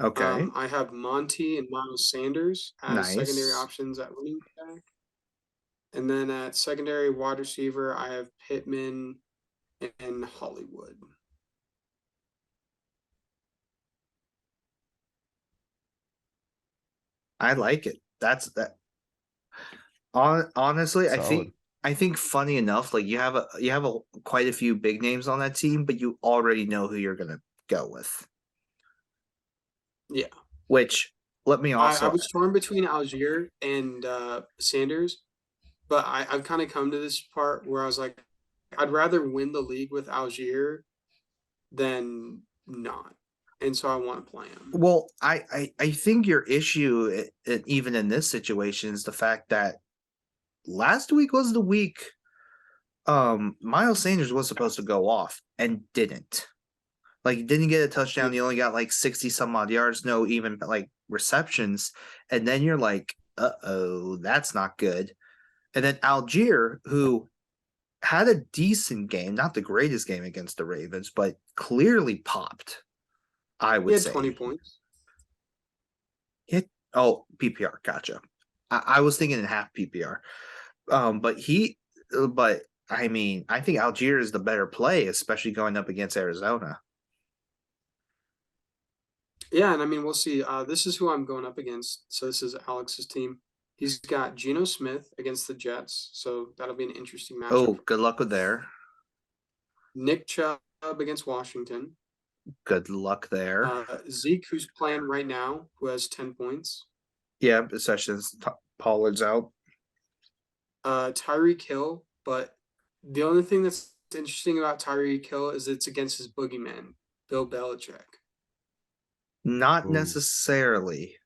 Okay. I have Monty and Miles Sanders as secondary options at running back. And then at secondary wide receiver, I have Pittman and Hollywood. I like it. That's that. Honestly, I think funny enough, like you have quite a few big names on that team, but you already know who you're gonna go with. Yeah. Which let me also. I was torn between Algier and Sanders, but I've kind of come to this part where I was like, I'd rather win the league with Algier than not. And so I want to play him. Well, I think your issue, even in this situation, is the fact that last week was the week Miles Sanders was supposed to go off and didn't. Like, he didn't get a touchdown. He only got like 60 some odd yards, no even like receptions. And then you're like, uh-oh, that's not good. And then Algier, who had a decent game, not the greatest game against the Ravens, but clearly popped. I would say 20 points. PPR, gotcha. I was thinking in half PPR. But I mean, I think Algier is the better play, especially going up against Arizona. Yeah, and I mean we'll see. This is who I'm going up against. So this is Alex's team. He's got Geno Smith against the Jets, so that'll be an interesting Oh, matchup. good luck with there. Nick Chubb against Washington. Good luck there. Zeke, who's playing right now, who has 10 points. Yeah, especially since Pollard's out. Tyreek Hill, but the only thing that's interesting about Tyreek Hill is it's against his boogeyman, Bill Belichick. Not Ooh. necessarily.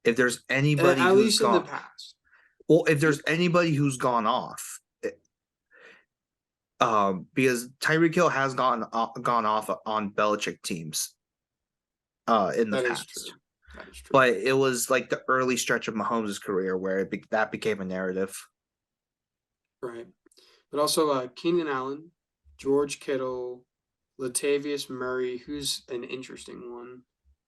If there's anybody At who's least in the gone, past. well, if there's anybody who's gone off, because Tyreek Hill has gone off on Belichick teams, in the That is past. true. That is true. But it was like the early stretch of Mahomes' career where that became a narrative. Right. But also Keenan Allen, George Kittle, Latavius Murray, who's an interesting one.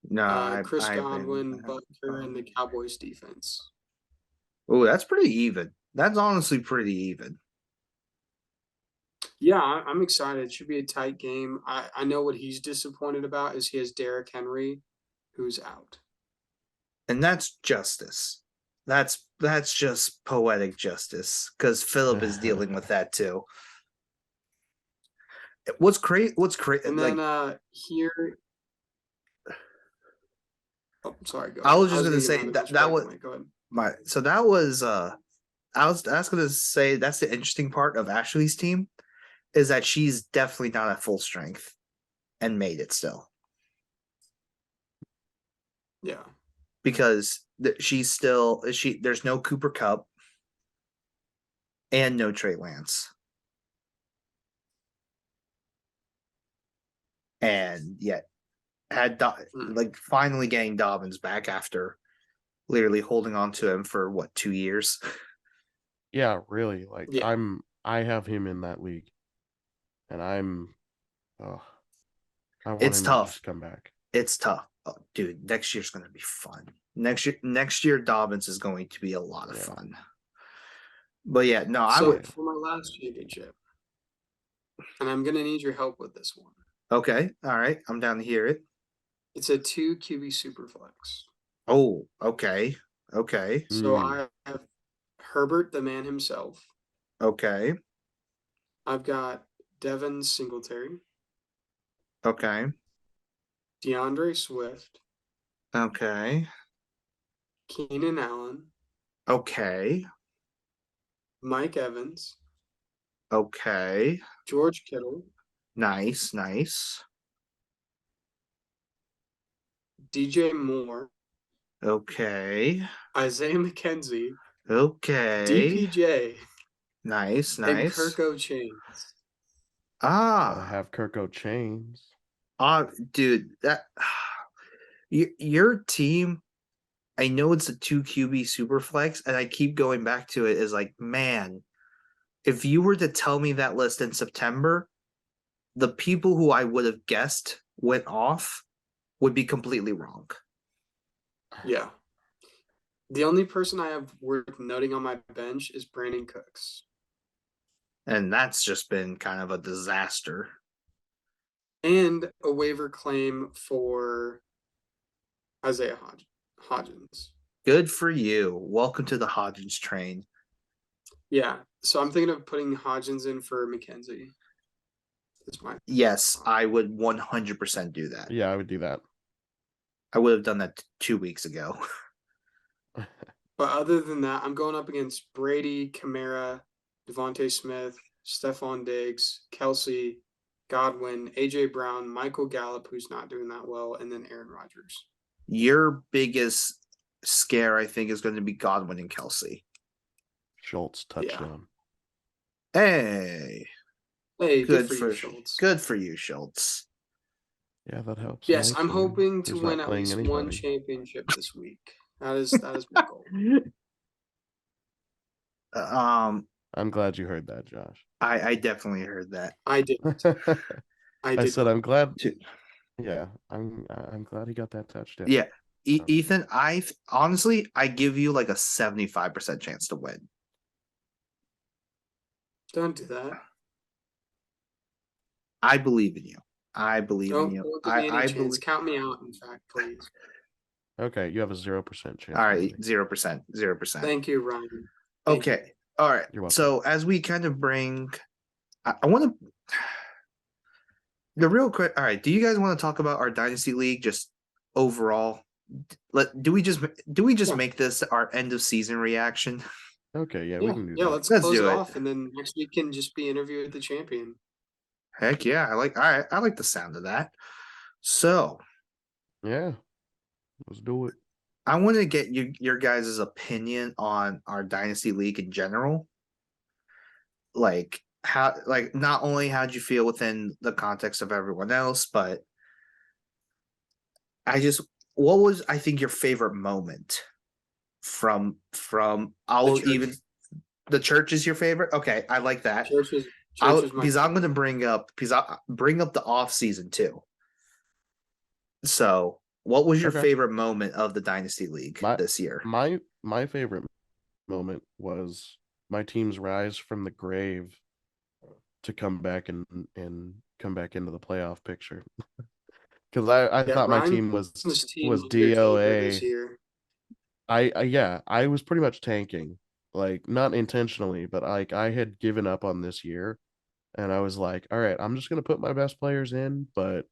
No, Chris I've Godwin, been. Butker, and the Cowboys defense. Oh, that's pretty even. That's honestly pretty even. Yeah, I'm excited. It should be a tight game. I know what he's disappointed about is he has Derrick Henry, who's out. And that's justice. That's just poetic justice because Philip is dealing with that too. What's great? And Like, then here. Oh, sorry. Go I ahead. was I just was gonna gonna get my say other that was perspective. Go ahead. so that was I was gonna say that's the interesting part of Ashley's team is that she's definitely not at full strength and made it still. Yeah. Because there's no Cooper Cup and no Trey Lance. And yet had like finally getting Dobbins back after literally holding on to him for what 2 years. Yeah, really. Like Yeah. I have him in that league, and I want It's him to tough. just come back. It's tough. Oh, dude, next year's going to be fun. Next year Dobbins is going to be a lot of fun. But yeah, no, I would. For my last championship, and I'm gonna need your help with this one. Okay, all right, I'm down to hear it. It's a 2 QB superflex. Oh, okay, okay, So I have Herbert, the man himself. okay, I've got Devin Singletary, okay, DeAndre Swift, okay, Keenan Allen, okay, Mike Evans, okay. George Kittle, Nice, nice. DJ Moore, Okay, Isaiah McKenzie, okay. DPJ, Nice, and nice. Kirko Chains. Gotta Ah, have Kirko Chains. dude, that your team. I know it's a 2 QB super flex, and I keep going back to it. Is like, man, if you were to tell me that list in September, the people who I would have guessed went off would be completely wrong. Yeah. The only person I have worth noting on my bench is Brandon Cooks. And that's just been kind of a disaster. And a waiver claim for Isaiah Hodgins. Good for you. Welcome to the Hodgins train. Yeah. So I'm thinking of putting Hodgins in for McKenzie. Yes, I would 100% do that. Yeah, I would do that. I would have done that 2 weeks ago. But other than that, I'm going up against Brady, Kamara, Devontae Smith, Stephon Diggs, Kelsey, Godwin, AJ Brown, Michael Gallup, who's not doing that well, and then Aaron Rodgers. Your biggest scare, I think, is going to be Godwin and Kelsey. Schultz touchdown. Yeah. Hey, good for you, Schultz. Good for you, Schultz. Yeah, that helps. Yes, I'm hoping to win at least one championship this week. That is my goal. I'm glad you heard that, Josh. I definitely heard that. I did. I said I'm glad. Yeah, I'm glad he got that touchdown. Yeah, Ethan, I give you like a 75% chance to win. Don't do that. I believe in you. I believe in you. Don't give me any I chance. believe. Count me out, in fact, please. Okay, you have a 0% chance. All right, Lindsay. 0%, 0%. Thank you, Ryan. Thank you. Okay, all right. You're welcome. So as we kind of bring, I want to the real quick. All right, do you guys want to talk about our dynasty league just overall? Do we just Yeah. make this our end of season reaction? Okay, yeah, we Yeah, can do yeah. that. Let's Let's close do it it. off, and then next week can just be interview with the champion. Heck yeah, I like. All right, I like the sound of that. So Yeah, let's do it. I want to get your guys' opinion on our dynasty league in general. Like how, like not only how'd you feel within the context of everyone else, but what was I think your favorite moment from I'll church. even the church is your favorite? Okay, I like that. Church was my Because I'm favorite. gonna bring up the off season too. So what was your Okay. favorite moment of the Dynasty League this year? My favorite moment was my team's rise from the grave to come back and come back into the playoff picture. Because I thought my team was underachiever this DOA. year. I was pretty much tanking, like not intentionally, but like I had given up on this year, and I was like, all right, I'm just gonna put my best players in, but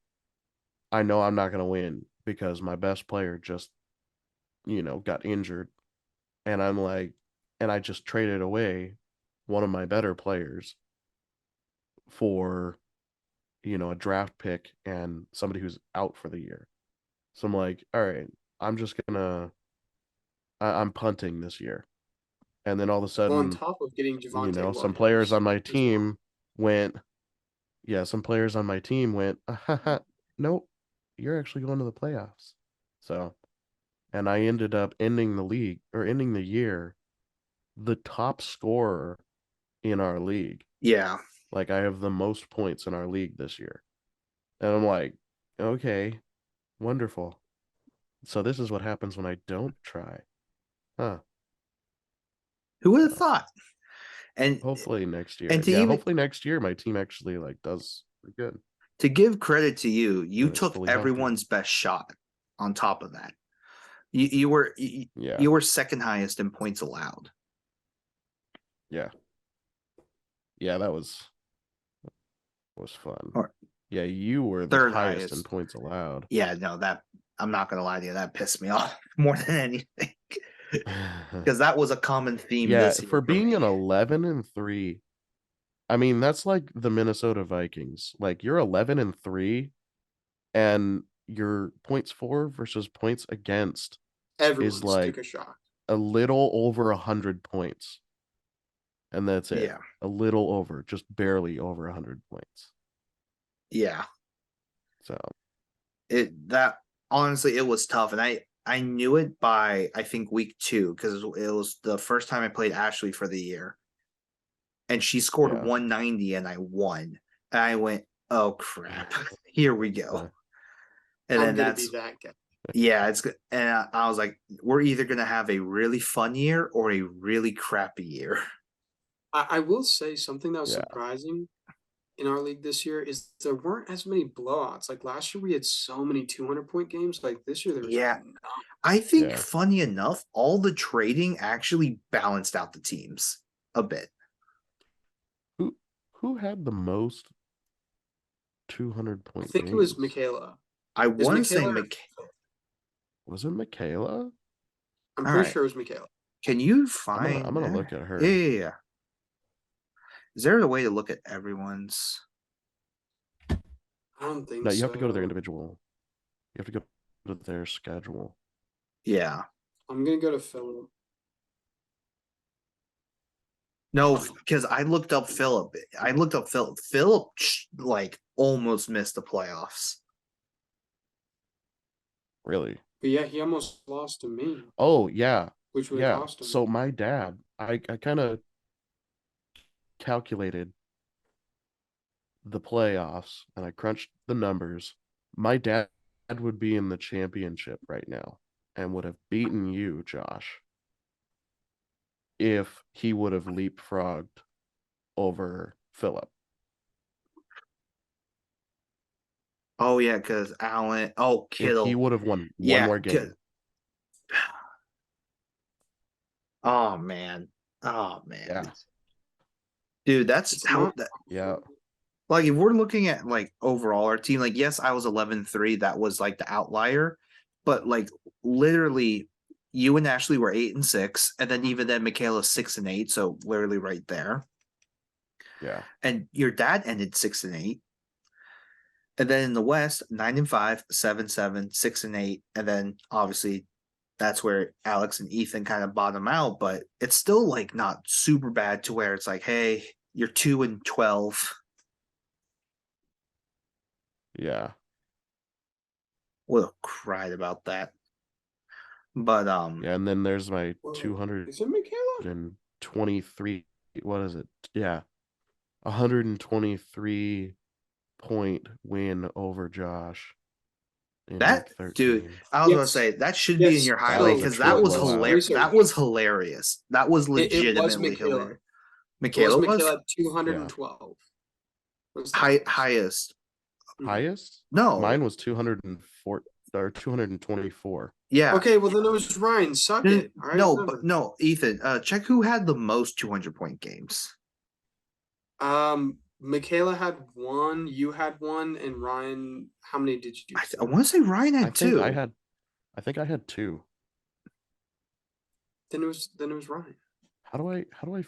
I know I'm not gonna win because my best player just, got injured, and I'm like, and I just traded away one of my better players for, a draft pick and somebody who's out for the year. So I'm like, all right, I'm just gonna, I'm punting this year. And then all of a Well, on sudden, top of getting Javonte some players Williams on my as well. team went, nope, you're actually going to the playoffs. So, and I ended up ending the year, the top scorer in our league. Yeah. Like I have the most points in our league this year. And I'm like, okay, wonderful. So this is what happens when I don't try. Huh. Who would have thought? And hopefully next year. and to Yeah, even hopefully next year my team actually like does pretty good. to give credit to you, you And it's took fully healthy. everyone's best shot on top of that. You were Yeah. you were second highest in points allowed. Yeah. Yeah, that was fun. Or Yeah, you were the third highest in highest. points allowed. Yeah, no, that I'm not gonna lie to you, that pissed me off more than anything. Because that was a common theme Yeah, this year for being me. an 11-3, I mean, that's like the Minnesota Vikings. Like you're 11-3 and your points for versus points against Everyone's is like took a shot. a little over 100 points. And that's it. Yeah. A little over, just barely over 100 points. Yeah. So that honestly it was tough, and I knew it by I think week 2 because it was the first time I played Ashley for the year, and she scored 190 and I won, and I went, oh crap, here we go. And then that's be that guy. Yeah, it's good. And I was like, we're either gonna have a really fun year or a really crappy year. I will say something that was surprising in our league this year is there weren't as many blowouts. Like last year, we had so many 200-point games. Like this year, there was none. I think, funny enough, all the trading actually balanced out the teams a bit. Who had the most 200-point? I think it was Michaela. I want to say Was it Michaela? I'm pretty sure it was Michaela. Can you find? I'm gonna look at her. Yeah. Is there a way to look at everyone's? I don't think so. No, you have to go to their individual. You have to go to their schedule. Yeah. I'm gonna go to Philip. No, because I looked up Philip. Philip like almost missed the playoffs. Really? But yeah, he almost lost to me. Oh yeah. Which would have cost him. So my dad, I kind of calculated the playoffs and I crunched the numbers. My dad would be in the championship right now and would have beaten you, Josh, if he would have leapfrogged over Philip. Oh yeah, because Allen. Oh, If he Kittle. would have won one Yeah. more game. Oh man. Oh man. Yeah. Dude, that's It's how not. that. Yeah. Like, if we're looking at like overall our team, like, yes, I was 11-3. That was like the outlier, but like literally, you and Ashley were 8-6, and then even then, Michaela's 6-8. So literally right there. Yeah. And your dad ended 6-8. And then in the West, 9-5, 7-7, 6-8, and then obviously that's where Alex and Ethan kind of bottom out, but it's still like not super bad to where it's like, hey, you're 2-12. Yeah. Would have cried about that. But Yeah. And then there's my Is it Michaela? 223. What is it? Yeah. 123 point win over Josh in that week 13. dude, I was gonna Yes. say that should be in Yes. your That highlight was a because that true was blowout. hilarious. That was hilarious. That was It was legitimately Michaela. hilarious. It was Michaela was Michaela at 212. Was the highest. highest. Highest? No, Mine was 204 or 224. yeah. Okay, well then it was Ryan. Suck it. All right, No, whatever. but no, Ethan. Check who had the most 200-point games. Michaela had one, you had one, and Ryan, how many did you do? I want to say Ryan had two. I think I had two. Then it was Ryan. How do I find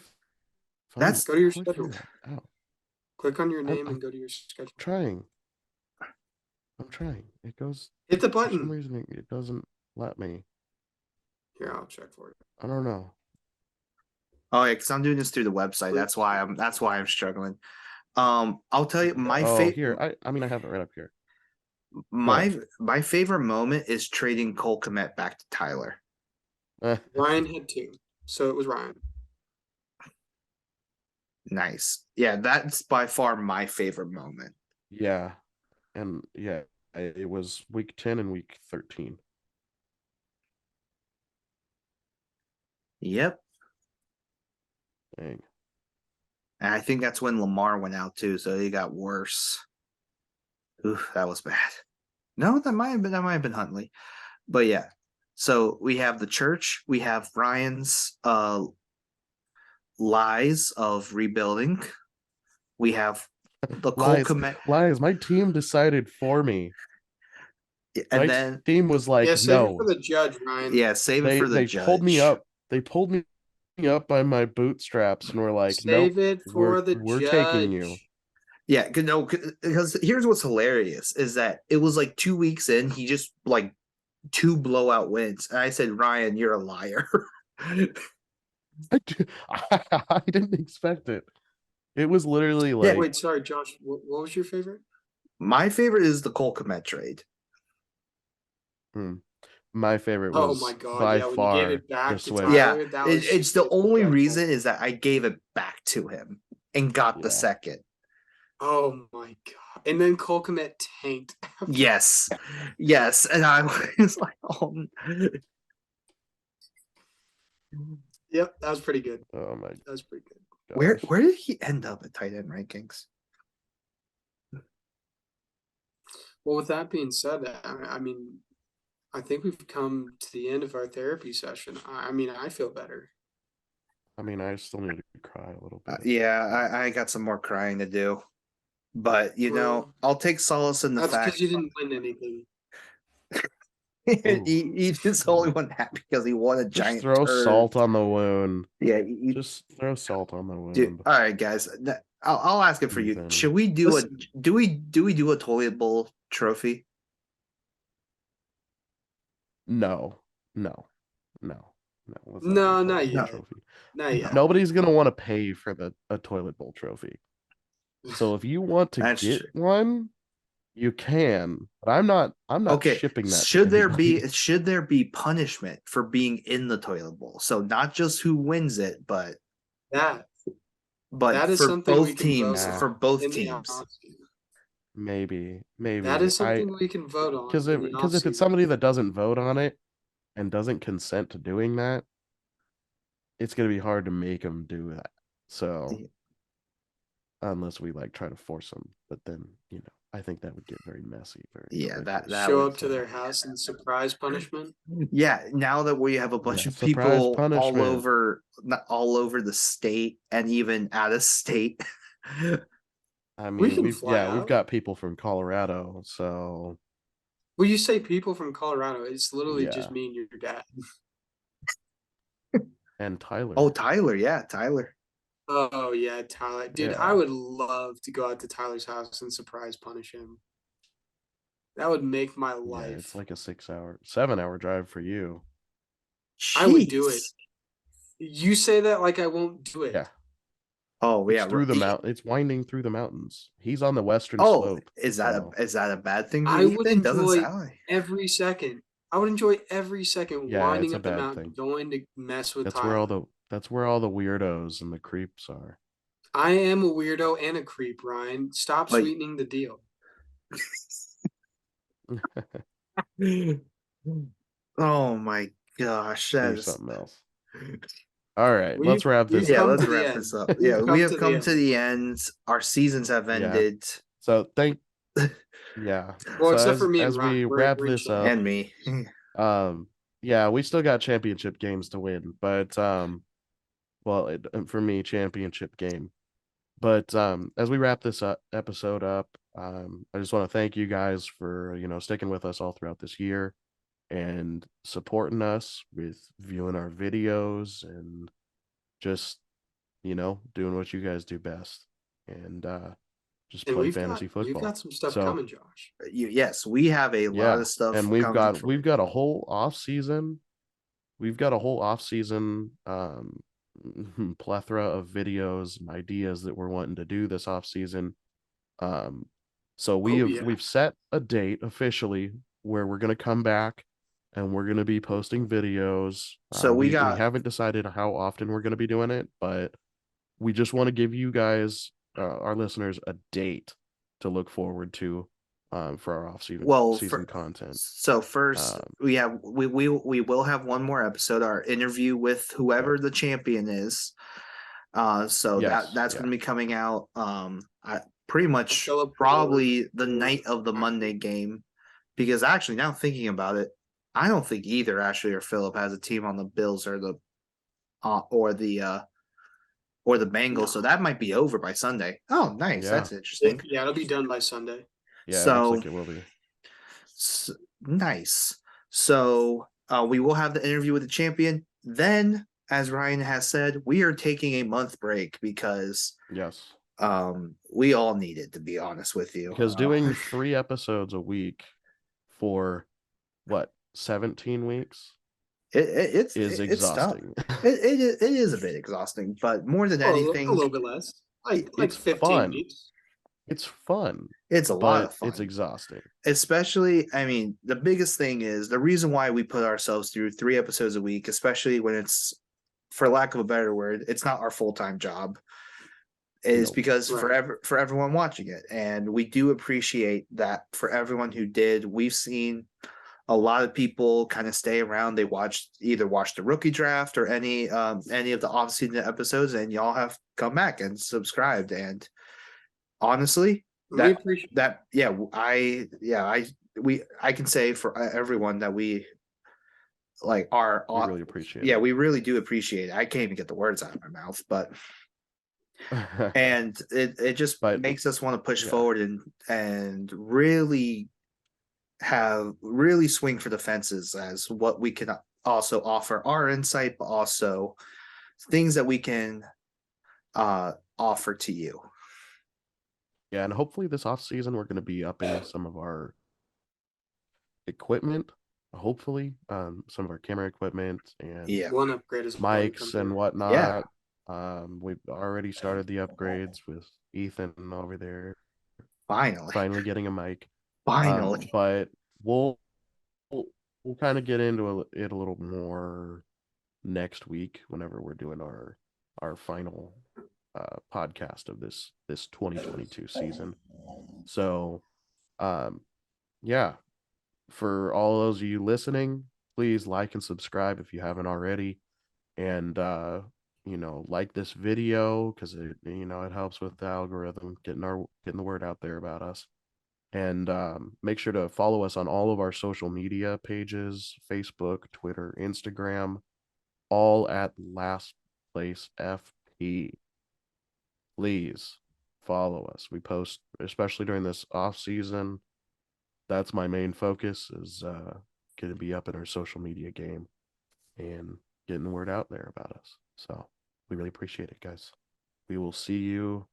That's- Go to your how do I schedule. figure that out? Click on your name I'm and go to your schedule. I'm trying. It goes. Hit the For some button. reason, it doesn't let me. Here, I'll check for you. I don't know. Oh yeah, because I'm doing this through the website. That's why I'm struggling. I'll tell you my Oh, favorite. here. I mean, I have it right up here. My favorite moment is trading Cole Kmet back to Tyler. Ryan had two, so it was Ryan. Nice. Yeah, that's by far my favorite moment. Yeah, and yeah, it was week 10 and week 13. Yep. Dang. And I think that's when Lamar went out too, so he got worse. Oof, that was bad. No, that might have been Huntley. But yeah. So we have the church, we have Ryan's lies of rebuilding. We have the Cole Kmet. Lies. My team decided for me. And My then team was like, Yeah, save no. it for the judge, Ryan. yeah, save it for the They judge. pulled me up. They pulled me up by my bootstraps and were like, Save nope, it for the we're judge. taking you. Yeah, no, because here's what's hilarious is that it was like 2 weeks in, he just like 2 blowout wins, and I said, Ryan, you're a liar. I didn't expect it. It was literally like, Wait, sorry, Josh. What was your favorite? My favorite is the Cole Kmet trade. my favorite Oh was my God, by yeah, when you far gave it back the to switch. Tyler. Yeah, that was it's the only disrespectful. reason is that I gave it back to him and got the Yeah. second. Oh my God! And then Cole Kmet tanked. Yes, yes, and I was like, oh. Yep, that was pretty good. Oh my That was pretty good. Where gosh. did he end up at tight end rankings? Well, with that being said, I mean, I think we've come to the end of our therapy session. I mean, I feel better. I mean, I still need to cry a little bit. Yeah, I got some more crying to do, but Well, I'll take solace in the that's fact because you didn't win anything. he's the only one happy because he won a Just giant throw turd. salt on the wound. Yeah, Just throw salt on the wound. dude. All right, guys. I'll ask it for you. Ethan. Should we do Listen. do we do a toilet bowl trophy? No. Let's No, do a not toilet bowl yet. trophy. Not yet. Nobody's gonna want to pay for a toilet bowl trophy. So if you want to That's get true. one, you can. But I'm not Okay. shipping that. Should to there be punishment for being in the toilet bowl? So not just who wins it, but That is for something we both can teams. vote For both in the teams. offseason. maybe. That is something we can vote on. Because if it's somebody that doesn't vote on it and doesn't consent to doing that, it's gonna be hard to make them do that. So unless we like try to force them, but then I think that would get very messy very Yeah, quickly. that Show would. up to their house and surprise punishment. Yeah, now that we have a bunch Yeah, of surprise people all punishment. over, not all over the state and even out of state. I We mean, can we've fly we've out. got people from Colorado, so Well, you say people from Colorado. It's literally just yeah, me and your dad. and Tyler. Oh, Tyler, yeah, Tyler. Oh yeah, Tyler. Dude, I Yeah, would love to go out to Tyler's house and surprise punish him. That would make my yeah, it's life. like a 7-hour drive for you. I would do it. Jeez. You say that like I won't do Yeah, it. Oh it's yeah. through the mount. It's winding through the mountains. He's on the western Oh, slope, is so that a bad thing for I would Ethan? Doesn't enjoy sound like. every second. I would enjoy every second yeah, it's winding a up the bad mountain, thing. going to mess with That's where all Tyler. the weirdos and the creeps are. I am a weirdo and a creep, Ryan. Stop But sweetening the deal. oh my gosh, that You're is. something else. All right, let's wrap We've this Yeah, up. come let's to the wrap end. this up. Yeah, We've we come have to the come end. to the end. Our seasons have Yeah. ended. So yeah. Well, So except for me and as Ryan. we We're wrap we're this chilling. up, And me. yeah, we still got championship games to win, but well, for me, championship game. But as we wrap this episode up, I just want to thank you guys for sticking with us all throughout this year and supporting us with viewing our videos and just doing what you guys do best and just And play we've fantasy we've football. got some stuff So coming, Josh. Yes, we have a lot yeah, of stuff and we've coming got for we've got a whole off season. We've got a whole off season plethora of videos and ideas that we're wanting to do this off season. So Oh we've yeah. we've set a date officially where we're gonna come back and we're gonna be posting videos. So We haven't decided how often we're gonna be doing it, but we just want to give you guys, our listeners, a date to look forward to for our season content. so first Um, we will have one more episode, our interview with yeah. whoever the champion is. So Yes. that's Yeah. going to be coming out pretty much Philip probably the Ward. night of the Monday game, because actually now thinking about it, I don't think either Ashley or Philip has a team on the Bills or the Bengals, No. so that might be over by Sunday. Oh, nice. Yeah. That's interesting. Yeah, it'll be done by Sunday. Yeah. It looks like it will be. Nice. So we will have the interview with the champion. Then, as Ryan has said, we are taking a month break because Yes. we all need it, to be honest with you. Because doing 3 episodes a week for what 17 weeks it's exhausting. It is a bit exhausting, but more than anything, a little bit less. Like it's 15 fun. weeks. It's fun. It's a lot but of fun. It's exhausting. Especially, I mean, the biggest thing is the reason why we put ourselves through 3 episodes a week, especially when it's, for lack of a better word, it's not our full-time job, is because for everyone watching it. And we do appreciate that for everyone who did. We've seen a lot of people kind of stay around. They either watched the rookie draft or any of the off-season episodes, and y'all have come back and subscribed. And honestly, We appreciate that. I can say for everyone that we like are. We really appreciate we really do appreciate it. I can't even get the words out of my mouth, but and it just makes us want to push forward and really swing for the fences as what we can also offer our insight, but also things that we can offer to you. Yeah, and hopefully this off season we're going to be upping some of our equipment. Hopefully, some of our camera equipment and one upgrade is mics and whatnot. Yeah. We've already started the upgrades with Ethan over there. Finally getting a mic. But we'll kind of get into it a little more next week whenever we're doing our final podcast of this 2022 season. So yeah, for all those of you listening, please like and subscribe if you haven't already, and like this video because it helps with the algorithm, getting the word out there about us. And make sure to follow us on all of our social media pages: Facebook, Twitter, Instagram, all at Last Place FP. Please follow us. We post, especially during this off season. That's my main focus, is going to be up in our social media game and getting the word out there about us. So we really appreciate it, guys. We will see you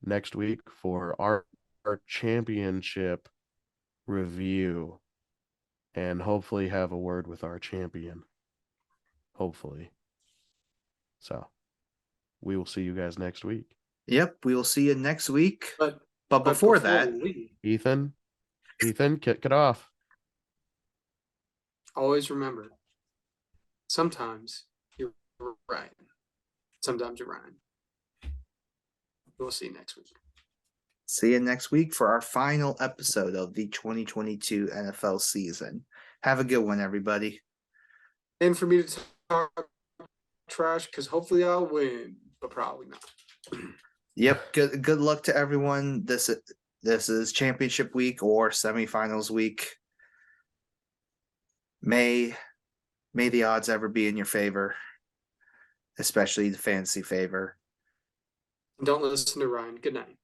next week for our championship review, and hopefully have a word with our champion. Hopefully. So we will see you guys next week. Yep, we will see you next week. But before that, Ethan, kick it off. Always remember, sometimes you're right. Sometimes you're wrong. We'll see you next week. See you next week for our final episode of the 2022 NFL season. Have a good one, everybody. And for me to talk trash, because hopefully I'll win, but probably not. Yep. Good luck to everyone. This is championship week or semifinals week. May the odds ever be in your favor, especially the fantasy favor. Don't listen to Ryan. Good night.